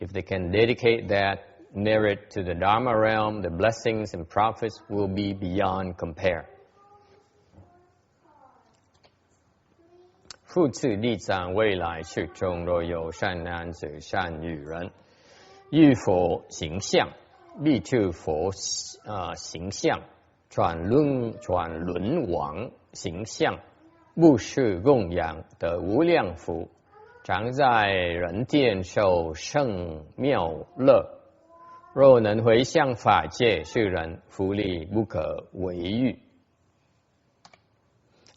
If they can dedicate that merit to the Dharma realm, the blessings and profits will be beyond compare. 复次地藏未来世中，若有善男子、善女人，遇佛形象，必去佛形象，转轮王形象，布施供养，得无量福，常在人间受胜妙乐。若能回向法界世人，福利不可为喻.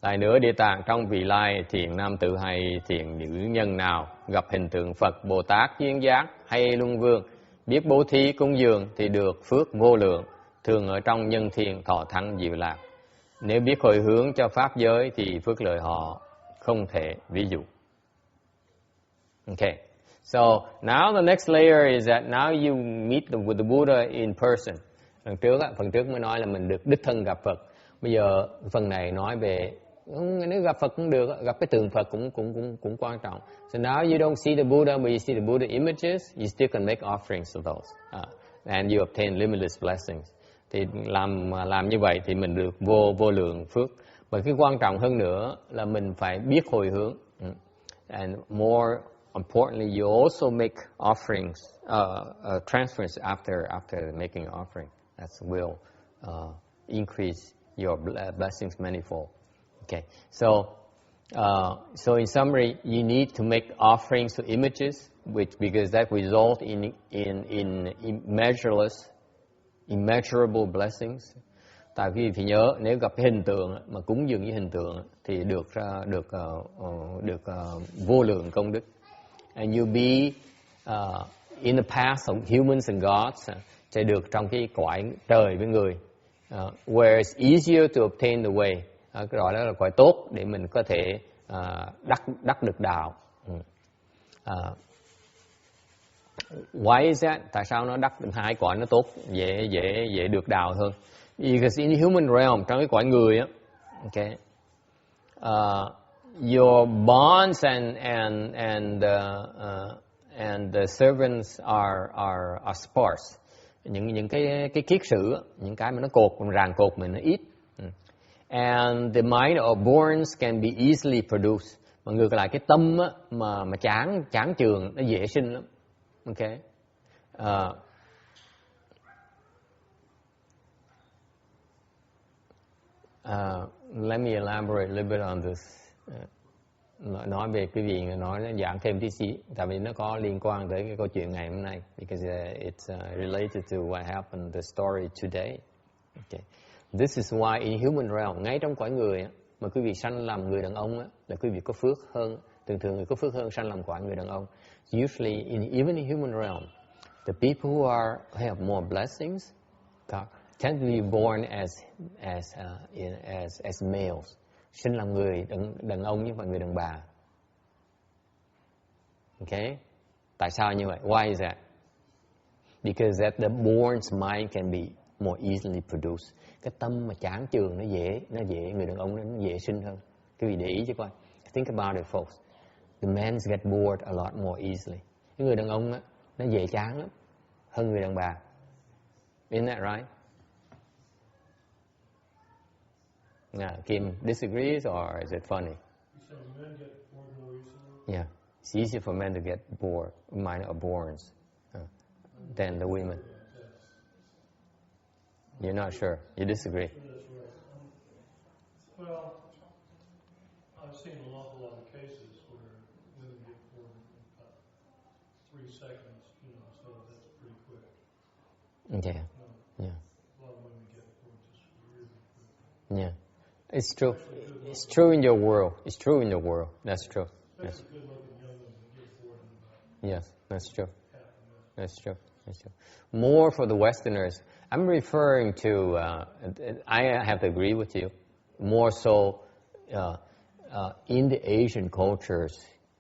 Lại nữa, Địa Tạng trong vị lai thiện nam tử hay thiện nữ nhân nào gặp hình tượng Phật, Bồ Tát, Duyên Giác hay Luân Vương, biết bố thí cúng dường thì được phước vô lượng, thường ở trong nhân thiên thọ thắng diệu lạc. Nếu biết hồi hướng cho pháp giới thì phước lợi họ không thể ví dụ. Okay, so now the next layer is that now you meet with the Buddha in person. Phần trước mới nói là mình được đích thân gặp Phật. Bây giờ phần này nói về nếu gặp Phật cũng được, gặp cái tượng Phật cũng quan trọng. So now you don't see the Buddha, but you see the Buddha images, you still can make offerings of those, and you obtain limitless blessings. Thì làm như vậy thì mình được vô lượng phước. Và cái quan trọng hơn nữa là mình phải biết hồi hướng. And more importantly, you also make offerings, transference after making an offering. That will increase your blessings manifold. Okay, so in summary, you need to make offerings to images, because that result in immeasurable blessings. Tại vì phải nhớ, nếu gặp cái hình tượng mà cúng dường với hình tượng thì được vô lượng công đức. And you'll be in the path of humans and gods, sẽ được trong cái cõi trời với người, where it's easier to obtain the way. Cái đó là cõi tốt để mình có thể đắc được đạo. Why is that? Tại sao nó đắc được hai cõi nó tốt, dễ được đạo hơn? Because in the human realm, trong cái cõi người á, okay, your bonds and the servants are sparse. Những cái kiết sử, những cái mà nó ràng cột mình nó ít. And the mind of borns can be easily produced. Mà ngược lại cái tâm á, mà chán chường nó dễ sinh lắm. Okay. Let me elaborate a little bit on this. Nói về cái gì, nói giảng thêm tí xíu, tại vì nó có liên quan tới cái câu chuyện ngày hôm nay, because it's related to what happened, the story today. Okay. This is why in human realm, ngay trong cõi người mà quý vị sanh làm người đàn ông là quý vị có phước hơn, thường người có phước hơn sanh làm cõi người đàn ông. Usually, even in human realm, the people who have more blessings tend to be born as males. Sinh làm người đàn ông chứ không phải người đàn bà. Okay? Tại sao như vậy? Why is that? Because that the born's mind can be more easily produced. Cái tâm mà chán chường nó dễ người đàn ông nó dễ sinh hơn. Quý vị để ý chứ coi. Think about it, folks. The men get bored a lot more easily. Cái người đàn ông á, nó dễ chán lắm hơn người đàn bà. Isn't that right? Kim disagrees, or is it funny? You said men get bored more easily? Yeah, it's easier for men to get bored, mine are borns, than the women. You're not sure. You disagree. Well, I've seen an awful lot of cases where women get bored in about 3 seconds, so that's pretty quick. Yeah. Yeah. A lot of women get bored just really quick. Yeah. It's true. It's true in your world. It's true in your world. That's true. Yes. Good-looking young women get bored in about Yes, that's true. half a minute. That's true. That's true. More for the Westerners. I'm referring to, I have to agree with you, more so in the Asian cultures,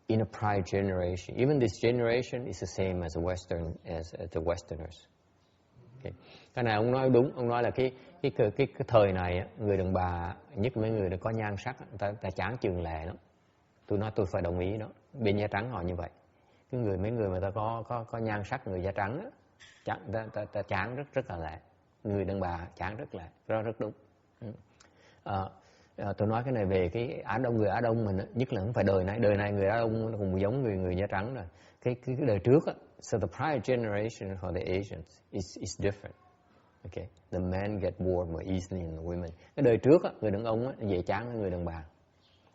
in a prior generation. Even this generation is the same as the Westerners. Okay. Cái này ông nói đúng, ông nói là cái thời này người đàn bà, nhất mấy người đã có nhan sắc, ta chán chừng lẹ lắm. Tôi nói tôi phải đồng ý đó. Bên da trắng họ như vậy. Mấy người mà ta có nhan sắc người da trắng á, ta chán rất là lẹ. Người đàn bà chán rất lẹ, rất đúng. Tôi nói cái này về cái người Á Đông mình, nhất là không phải đời này người Á Đông cũng giống người da trắng rồi. Cái đời trước á, so the prior generation for the Asians is different. Okay, the men get bored more easily than the women. Cái đời trước á, người đàn ông á dễ chán hơn người đàn bà.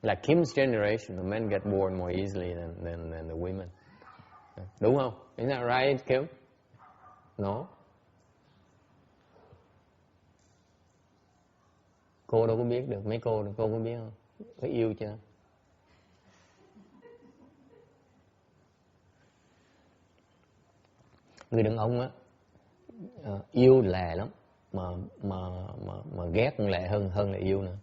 Like Kim's generation, the men get bored more easily than the women. Đúng không? Isn't that right, Kim? No. Cô đâu có biết được, mấy cô có biết không? Có yêu chưa? Người đàn ông á yêu lẹ lắm, mà ghét cũng lẹ hơn là yêu nữa.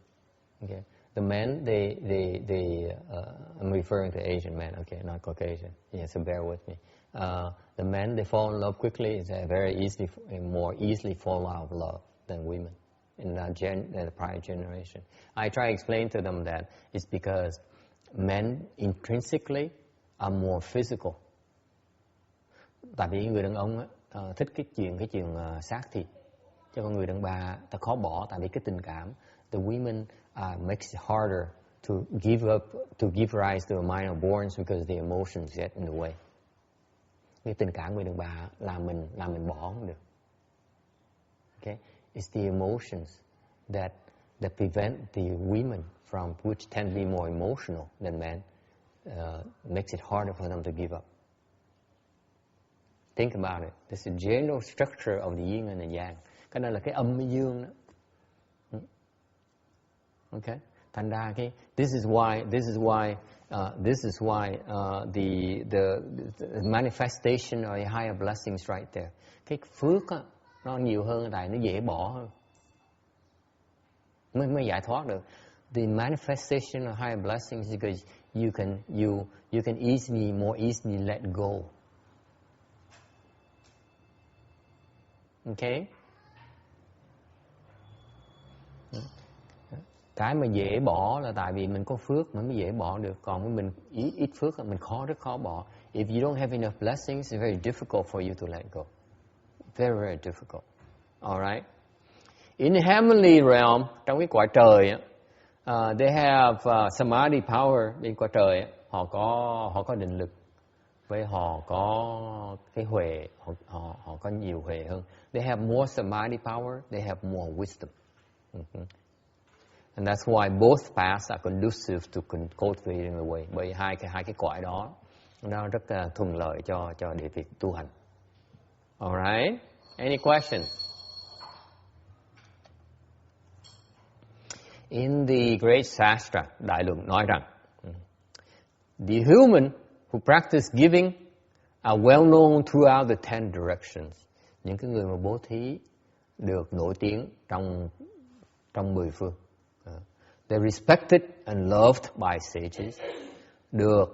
Okay. The men, I'm referring to Asian men, okay, not Caucasian. Yeah, so bear with me. The men, they fall in love quickly. They more easily fall out of love than women in the prior generation. I try to explain to them that it's because men intrinsically are more physical. Tại vì người đàn ông thích cái chuyện xác thịt, cho con người đàn bà ta khó bỏ tại vì cái tình cảm. The women makes it harder to give rise to a minor borns because the emotions get in the way. Cái tình cảm người đàn bà làm mình bỏ không được. Okay, it's the emotions that prevent the women from which tend to be more emotional than men, makes it harder for them to give up. Think about it. This is the general structure of the yin and the yang. Cái đó là cái âm với dương đó. Okay. Thành ra this is why the manifestation of the higher blessings right there. Cái phước á, nó nhiều hơn tại nó dễ bỏ hơn. Mới giải thoát được. The manifestation of higher blessings is because you can more easily let go. Okay? Cái mà dễ bỏ là tại vì mình có phước mới dễ bỏ được. Còn mình ít phước mình rất khó bỏ. If you don't have enough blessings, it's very difficult for you to let go. Very, very difficult. Alright? In the heavenly realm, trong cái cõi trời, they have samadhi power. Bên cõi trời, họ có định lực. Với họ có cái huệ, họ có nhiều huệ hơn. They have more samadhi power, they have more wisdom. And that's why both paths are conducive to cultivating the way. Bởi hai cái cõi đó nó rất thuận lợi cho để việc tu hành. Alright? Any questions? In the Great Shastra, Đại Luận nói rằng, the human who practice giving are well known throughout the 10 directions. Những cái người mà bố thí được nổi tiếng trong 10 phương. They're respected and loved by sages. Được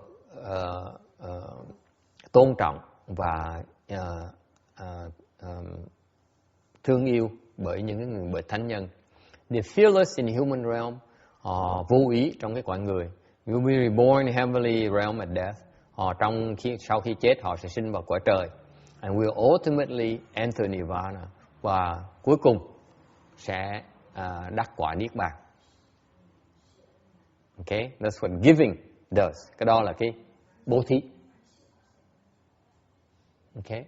tôn trọng và thương yêu bởi những người thánh nhân. They're fearless in the human realm. Họ vô ý trong cái cõi người. You'll be reborn in heavenly realm at death. Sau khi chết họ sẽ sinh vào cõi trời. And will ultimately enter nirvana. Và cuối cùng sẽ đắc quả niết bàn. Okay, that's what giving does. Cái đó là cái bố thí. Okay.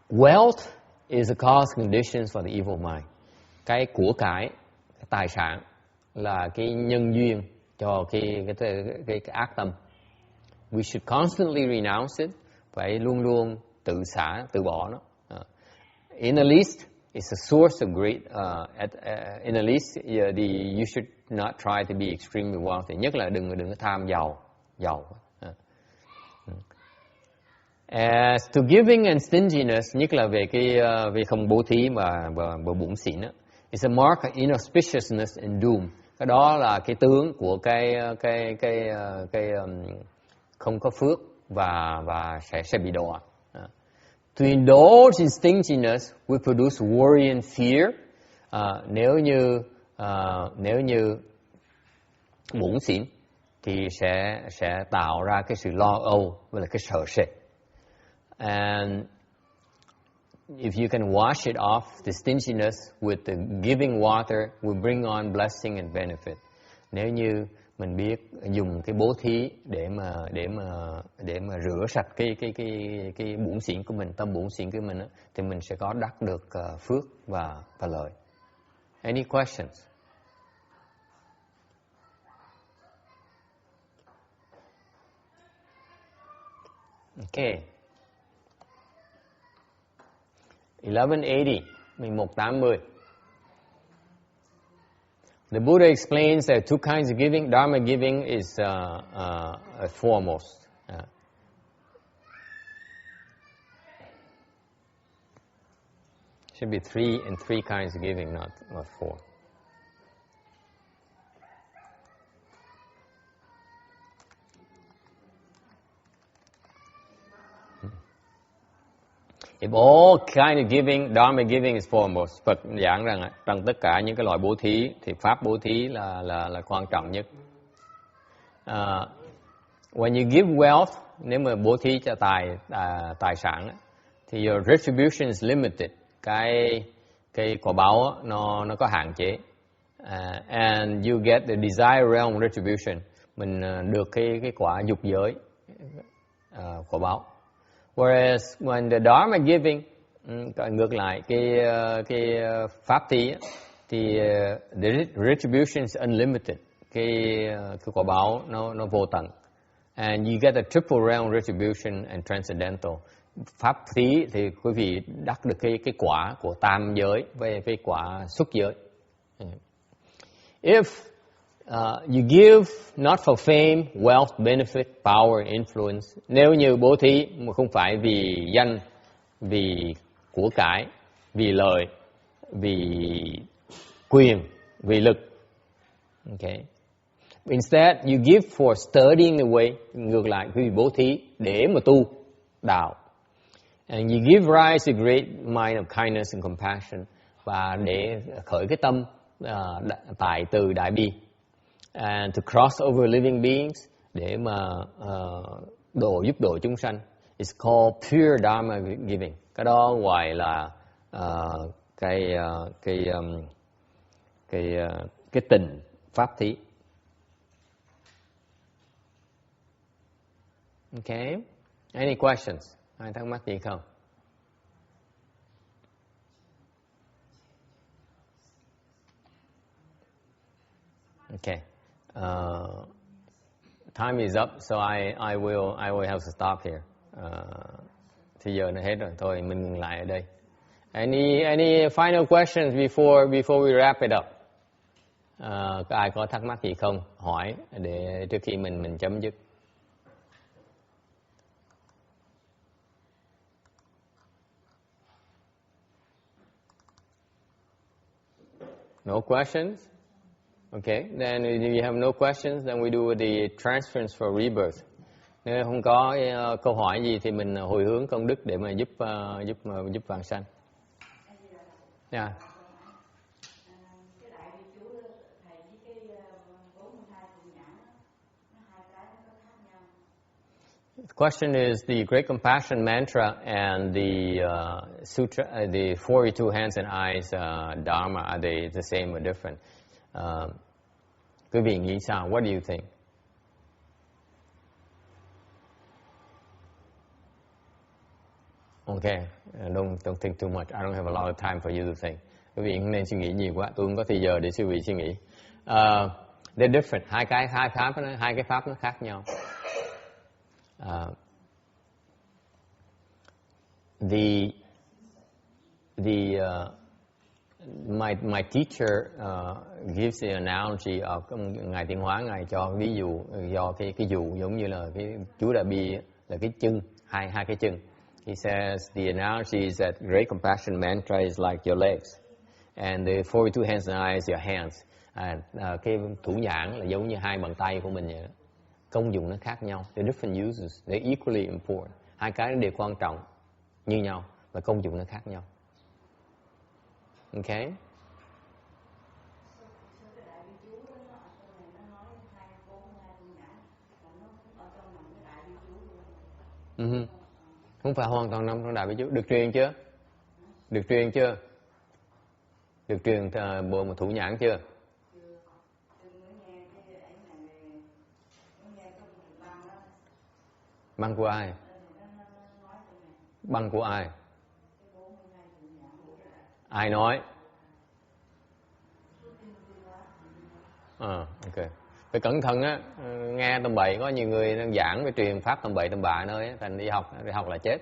Wealth is a cause conditions for the evil mind. Cái của cái tài sản là cái nhân duyên cho cái ác tâm. We should constantly renounce it. Phải luôn luôn từ bỏ nó. In the least, it's a source of great. In the least, you should not try to be extremely wealthy. Nhất là đừng có tham giàu. As to giving and stinginess, nhất là về không bố thí và bủn xỉn á, it's a mark of inauspiciousness and doom. Cái đó là cái tướng của cái không có phước và sẽ bị đọa. To indulge in stinginess will produce worry and fear. Nếu như bủn xỉn thì sẽ tạo ra cái sự lo âu và là cái sợ sệt. And if you can wash it off, the stinginess with the giving water will bring on blessing and benefit. Nếu như mình biết dùng cái bố thí để mà rửa sạch cái bủn xỉn của mình, tâm bủn xỉn của mình thì mình sẽ có đắc được phước và lợi. Any questions? Okay. 1180, 1180. The Buddha explains there are two kinds of giving. Dharma giving is foremost. Should be three kinds of giving, not four. If all kind of giving, Dharma giving is foremost. Phật giảng rằng trong tất cả những cái loại bố thí thì pháp bố thí là quan trọng nhất. When you give wealth, nếu mà bố thí cho tài sản thì your retribution is limited. Cái quả báo nó có hạn chế. And you get the desire realm retribution. Mình được cái quả dục giới quả báo. Whereas when the Dharma giving, ngược lại cái pháp thí thì the retribution is unlimited, cái quả báo nó vô tận, and you get a triple realm retribution and transcendental. Pháp thí thì quý vị đắc được cái quả của tam giới với cái quả xuất giới. If you give not for fame, wealth, benefit, power, influence. Nếu như bố thí mà không phải vì danh, vì của cải, vì lợi, vì quyền, vì lực. Okay. Instead, you give for studying the way. Ngược lại, quý vị bố thí để mà tu đạo. And you give rise a great mind of kindness and compassion. Và để khởi cái tâm tại từ đại bi. And to cross over living beings, để mà giúp độ chúng sanh. It's called pure Dharma giving. Cái đó gọi là cái tình pháp thí. Okay. Any questions? Ai thắc mắc gì không? Okay. Time is up, so I will have to stop here. Thì giờ nó hết rồi, thôi mình ngừng lại ở đây. Any final questions before we wrap it up? Ai có thắc mắc gì không? Hỏi để trước khi mình chấm dứt. No questions? Okay, then if you have no questions, then we do the transference for rebirth. Nếu không có câu hỏi gì thì mình hồi hướng công đức để mà giúp vãng sanh. Yeah. The question is the Great Compassion Mantra and the Sutra, the 42 hands and eyes Dharma, are they the same or different? Quý vị nghĩ sao? What do you think? Okay, don't think too much. I don't have a lot of time for you to think. Quý vị không nên suy nghĩ nhiều quá. Tôi không có thời giờ để quý vị suy nghĩ. They're different. Hai cái pháp nó khác nhau. My teacher gives the analogy of ngài Tiến Hóa, ngài cho ví dụ do cái dụ giống như là cái chú Đại Bi là cái chân, hai cái chân. He says the analogy is that Great Compassion Mantra is like your legs, and the 42 hands and eyes your hands. Cái thủ nhãn là giống như hai bàn tay của mình vậy đó. Công dụng nó khác nhau. They're different uses. They're equally important. Hai cái đều quan trọng. như nhau và công dụng nó khác nhau. Okay? Không phải hoàn toàn nằm trong đại bi chú. Được truyền chưa? Được truyền chưa? Được truyền bộ một thủ nhãn chưa? Băng của ai? Băng của ai? Ai nói? Ok. Phải cẩn thận á, nghe tầm bậy, có nhiều người đang giảng về truyền pháp tầm bậy tầm bạ nơi á, thành đi học là chết.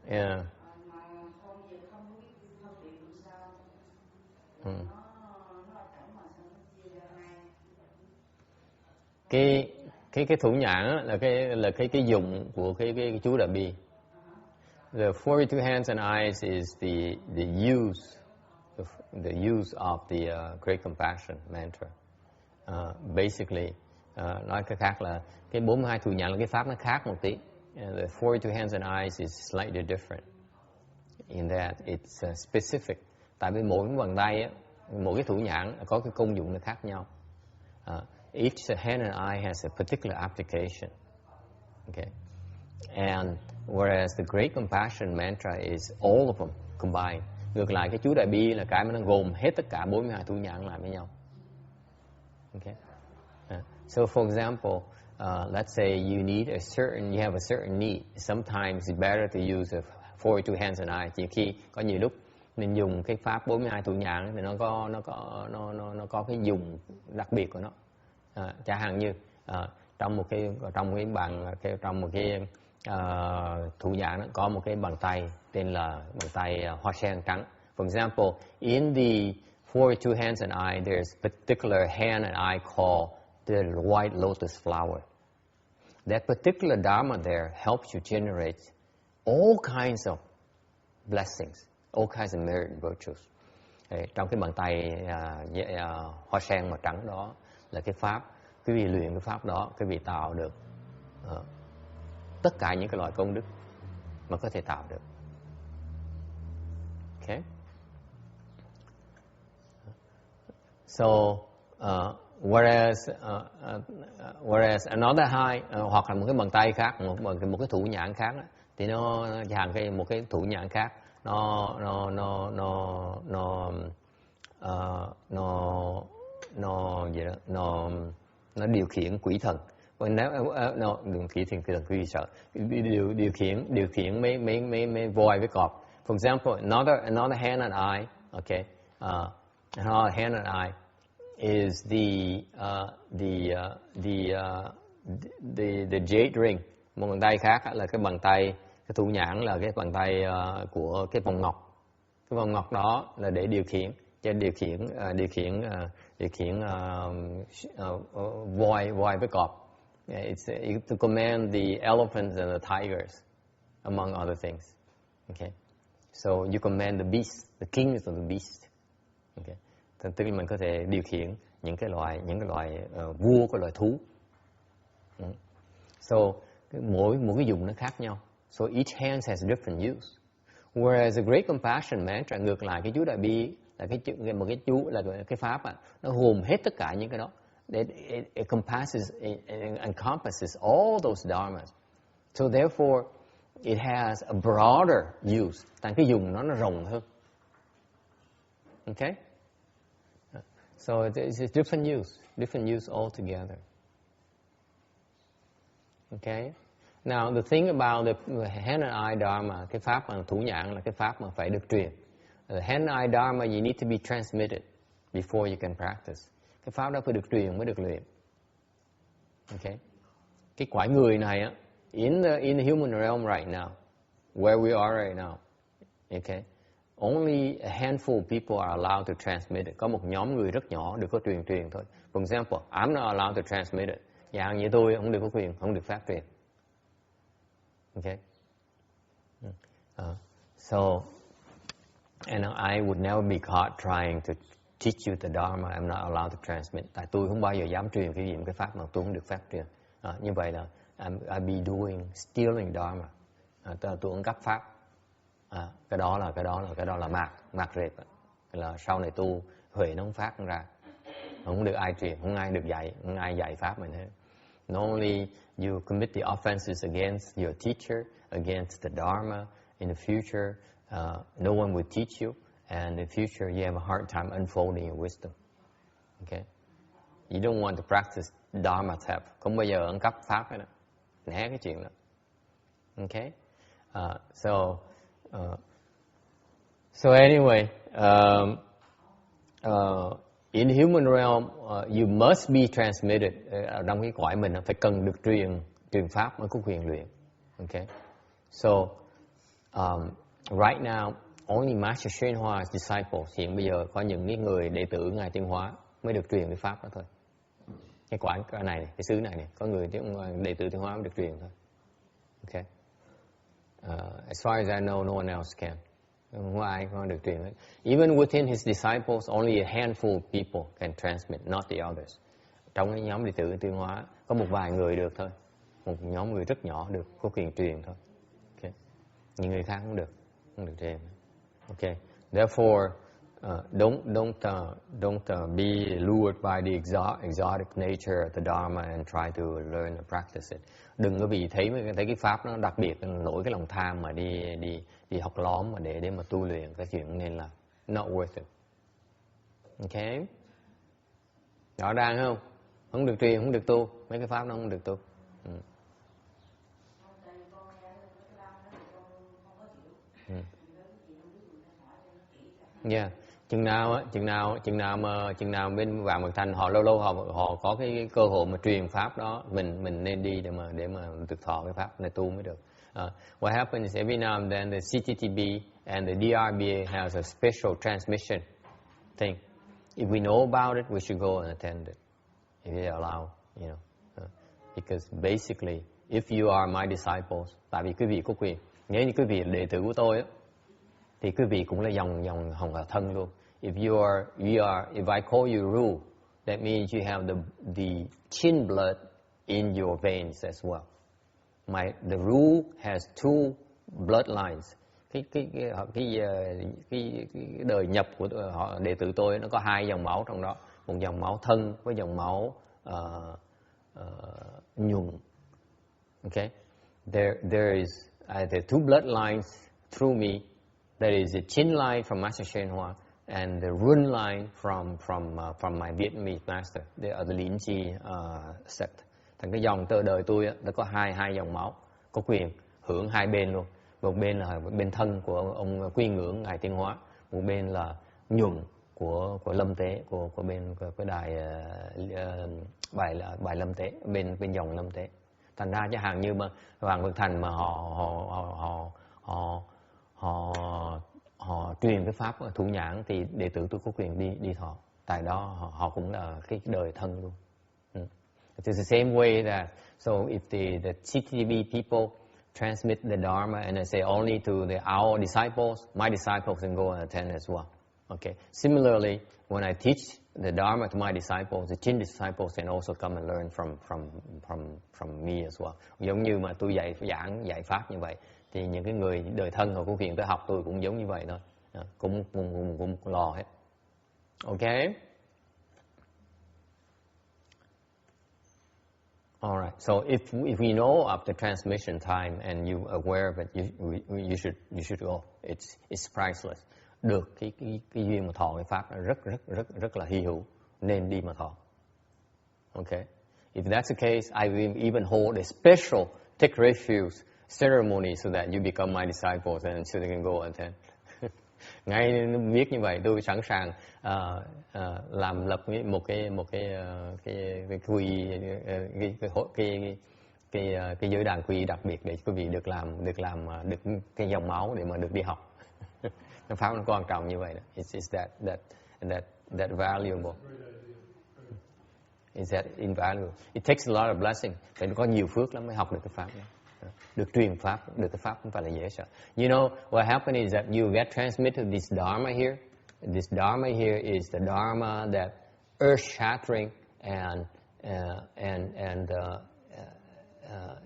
Yeah. Cái thủ nhãn á, là cái dụng của cái chú Đại Bi. The 42 hands and eyes is the use of the Great Compassion mantra. Basically, nói cái khác là cái 42 thủ nhãn là cái pháp nó khác một tí. The 42 hands and eyes is slightly different in that it's specific. Tại vì mỗi bàn tay á, mỗi cái thủ nhãn có cái công dụng nó khác nhau. Each hand and eye has a particular application. Okay, and whereas the Great Compassion mantra is all of them combined. Ngược lại cái chú Đại Bi là cái mà nó gồm hết tất cả 42 thủ nhãn lại với nhau. Okay. So for example, let's say you have a certain need. Sometimes it's better to use the 42 hands and eyes. Chỉ khi có nhiều lúc mình dùng cái pháp 42 thủ nhãn thì nó có cái dùng đặc biệt của nó. Chẳng hạn như trong một cái thủ nhãn có một cái bàn tay tên là bàn tay hoa sen trắng. For example, in the 42 hands and eye, there's a particular hand and eye called the white lotus flower. That particular dharma there helps you generate all kinds of blessings, all kinds of merit virtues. Trong cái bàn tay hoa sen màu trắng đó là cái pháp, quý vị luyện cái pháp đó, quý vị tạo được tất cả những cái loại công đức mà có thể tạo được. Okay. So whereas another eye hoặc là một cái bàn tay khác, một cái thủ nhãn khác đó, thì nó chẳng cái một cái thủ nhãn khác nó điều khiển quỷ thần. Điều khiển quỷ sợ. Điều khiển mấy voi với cọp. For example, another hand and eye, okay, another hand and eye is the jade ring. Một bàn tay khác là cái bàn tay, cái thủ nhãn là cái bàn tay của cái vòng ngọc. Cái vòng ngọc đó là để điều khiển voi với cọp. It's to command the elephants and the tigers, among other things. Okay, so you command the beast, the kings of the beast. Okay, tức là mình có thể điều khiển những cái loại vua của loài thú. So mỗi cái dùng nó khác nhau. So each hand has different use. Whereas the Great Compassion mantra ngược lại cái chú Đại Bi là một cái chú là cái pháp nó gồm hết tất cả những cái đó. It encompasses all those dharmas. So therefore it has a broader use. Tại cái dùng nó rộng hơn. Okay? So it's different use altogether. Okay? Now the thing about the hand and eye dharma, cái pháp bằng thủ nhãn là cái pháp mà phải được truyền. The hand and eye dharma you need to be transmitted before you can practice. Cái pháp đó phải được truyền mới được luyện. Okay? Cái cõi người này á, in the human realm right now, where we are right now, okay, only a handful of people are allowed to transmit it. Có một nhóm người rất nhỏ được có truyền thôi. For example, I'm not allowed to transmit it. Dạng như tôi không được có quyền, không được phát truyền. Okay. So, and I would never be caught trying teach you the Dharma. I'm not allowed to transmit. Tại tôi không bao giờ dám truyền cái gì một cái pháp mà tôi không được phép truyền. Như vậy là I'll be doing stealing Dharma. Tôi không cấp pháp. Cái đó là mạt rệp. Là sau này tu huệ nó không phát ra, không được ai truyền, không ai được dạy, không ai dạy pháp mình hết. Not only you commit the offenses against your teacher, against the Dharma, in the future, no one will teach you, and in the future you have a hard time unfolding your wisdom. Okay? You don't want to practice Dharma tap. Không bao giờ ăn cắp pháp hết đó. Né cái chuyện đó. Okay? So anyway, in human realm, you must be transmitted. Trong cái cõi mình phải cần được truyền pháp mới có quyền luyện. Okay? So right now, only Master Xuyên Hoa disciples, hiện bây giờ có những cái người đệ tử Ngài Tiên Hóa mới được truyền cái pháp đó thôi. Cái quả này, cái xứ này, có người đệ tử Tiên Hóa mới được truyền thôi. Okay? As far as I know, no one else can. Không ai có được truyền hết. Even within his disciples, only a handful of people can transmit, not the others. Trong cái nhóm đệ tử Tiên Hóa, có một vài người được thôi. Một nhóm người rất nhỏ được có quyền truyền thôi. Okay. Những người khác không được truyền. Okay. Therefore, don't be lured by the exotic nature of the Dharma and try to learn and practice it. Đừng có vì thấy cái pháp nó đặc biệt nổi cái lòng tham mà đi học lóm mà để mà tu luyện, cái chuyện nên là not worth it. Okay? Rõ ràng không? Không được truyền, không được tu, mấy cái pháp nó không được tu. Yeah. Chừng nào bên Vạn Mật Thành họ lâu họ có cái cơ hội mà truyền pháp đó, mình nên đi để mà được thọ cái pháp này tu mới được. What happens is every now and then the CTTB and the DRBA has a special transmission thing. If we know about it, we should go and attend it. If they allow, you know. Because basically, if you are my disciples, tại vì quý vị có quyền. Nếu như quý vị là đệ tử của tôi á, thì quý vị cũng là dòng hồng hà thân luôn. If I call you Ru, that means you have the Chin blood in your veins as well. The Ru has two bloodlines. Cái đời nhập của họ đệ tử tôi nó có hai dòng máu trong đó, một dòng máu thân với dòng máu nhuận. Okay, there is the two bloodlines through me. That is the Chin line from Master Xuyên Hoa and the Run line from my Vietnamese master. They are the Lin Chi sect. Thành cái dòng tơ đời tôi nó có hai dòng máu, có quyền hưởng hai bên luôn. Một bên là bên thân của ông Quy Ngưỡng Ngài Tiên Hóa, một bên là nhuận của Lâm Tế, của bên của đài bài Lâm Tế, bên dòng Lâm Tế. Thành ra chứ hàng như mà Vạn Mật Thành mà họ truyền cái pháp thủ nhãn thì đệ tử tôi có quyền đi thọ. Tại đó họ cũng là cái đời thân luôn. It's the same way that so if the CTB people transmit the Dharma and they say only to our disciples, my disciples can go and attend as well. Okay. Similarly, when I teach the Dharma to my disciples, the Chin disciples can also come and learn from me as well. Giống như mà tôi dạy pháp như vậy, thì những cái người đời thân họ có quyền tới học tôi cũng giống như vậy thôi, cũng lò hết. Okay. All right. So if we know of the transmission time and you aware of it, you should go. It's priceless. Được cái duyên mà thọ cái pháp rất là hy hữu, nên đi mà thọ. Okay. If that's the case, I will even hold a special take refuge ceremony so that you become my disciples and so they can go and attend. Ngay biết như vậy, tôi sẵn sàng lập một cái giới đàn quy đặc biệt để quý vị được cái dòng máu để mà được đi học. Cái pháp nó quan trọng như vậy đó. It's that valuable. Is that invaluable? It takes a lot of blessing. Phải có nhiều phước lắm mới học được cái pháp này. Được truyền pháp, được cái pháp không phải là dễ sợ. You know what happened is that you get transmitted this Dharma here, this Dharma here is the Dharma that earth-shattering and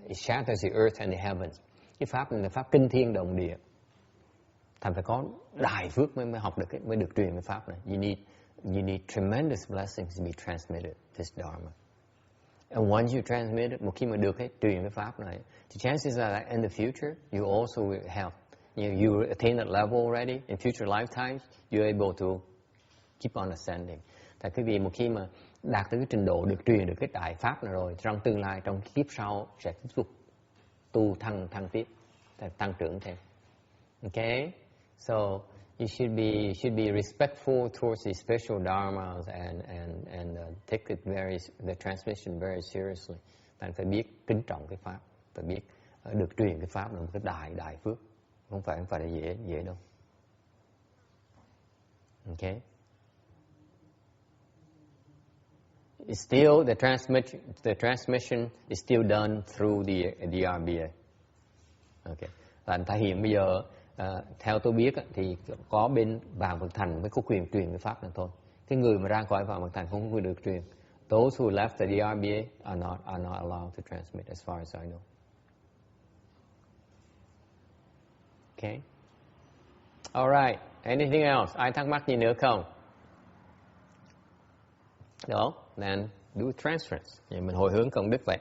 it shatters the earth and the heavens. Cái pháp này là pháp kinh thiên động địa. Thành phải có đại phước mới học được mới được truyền cái pháp này. You need tremendous blessings to be transmitted this Dharma. And once you transmit it, một khi mà được truyền cái pháp này, the chances are that in the future you also will have, you attain that level already in future lifetimes, you're able to keep on ascending. Tại quý vị một khi mà đạt tới cái trình độ được truyền được cái đại pháp này rồi, trong tương lai trong kiếp sau sẽ tiếp tục tu thăng tiếp, tăng trưởng thêm. Okay, so you should be respectful towards the special dharmas and take the transmission very seriously. Bạn phải biết kính trọng cái pháp, phải biết được truyền cái pháp là một cái đại phước, không phải là dễ đâu. Okay. It's still the transmission is still done through the RBA. Okay. Và anh thể hiện bây giờ theo tôi biết thì có bên Vạn Vật Thành mới có quyền truyền cái pháp này thôi. Cái người mà ra khỏi Vạn Vật Thành không có quyền được truyền. Those who left the RBA are not allowed to transmit as far as I know. Okay. All right. Anything else? Ai thắc mắc gì nữa không? No? Then do transference. Vậy mình hồi hướng công đức vậy.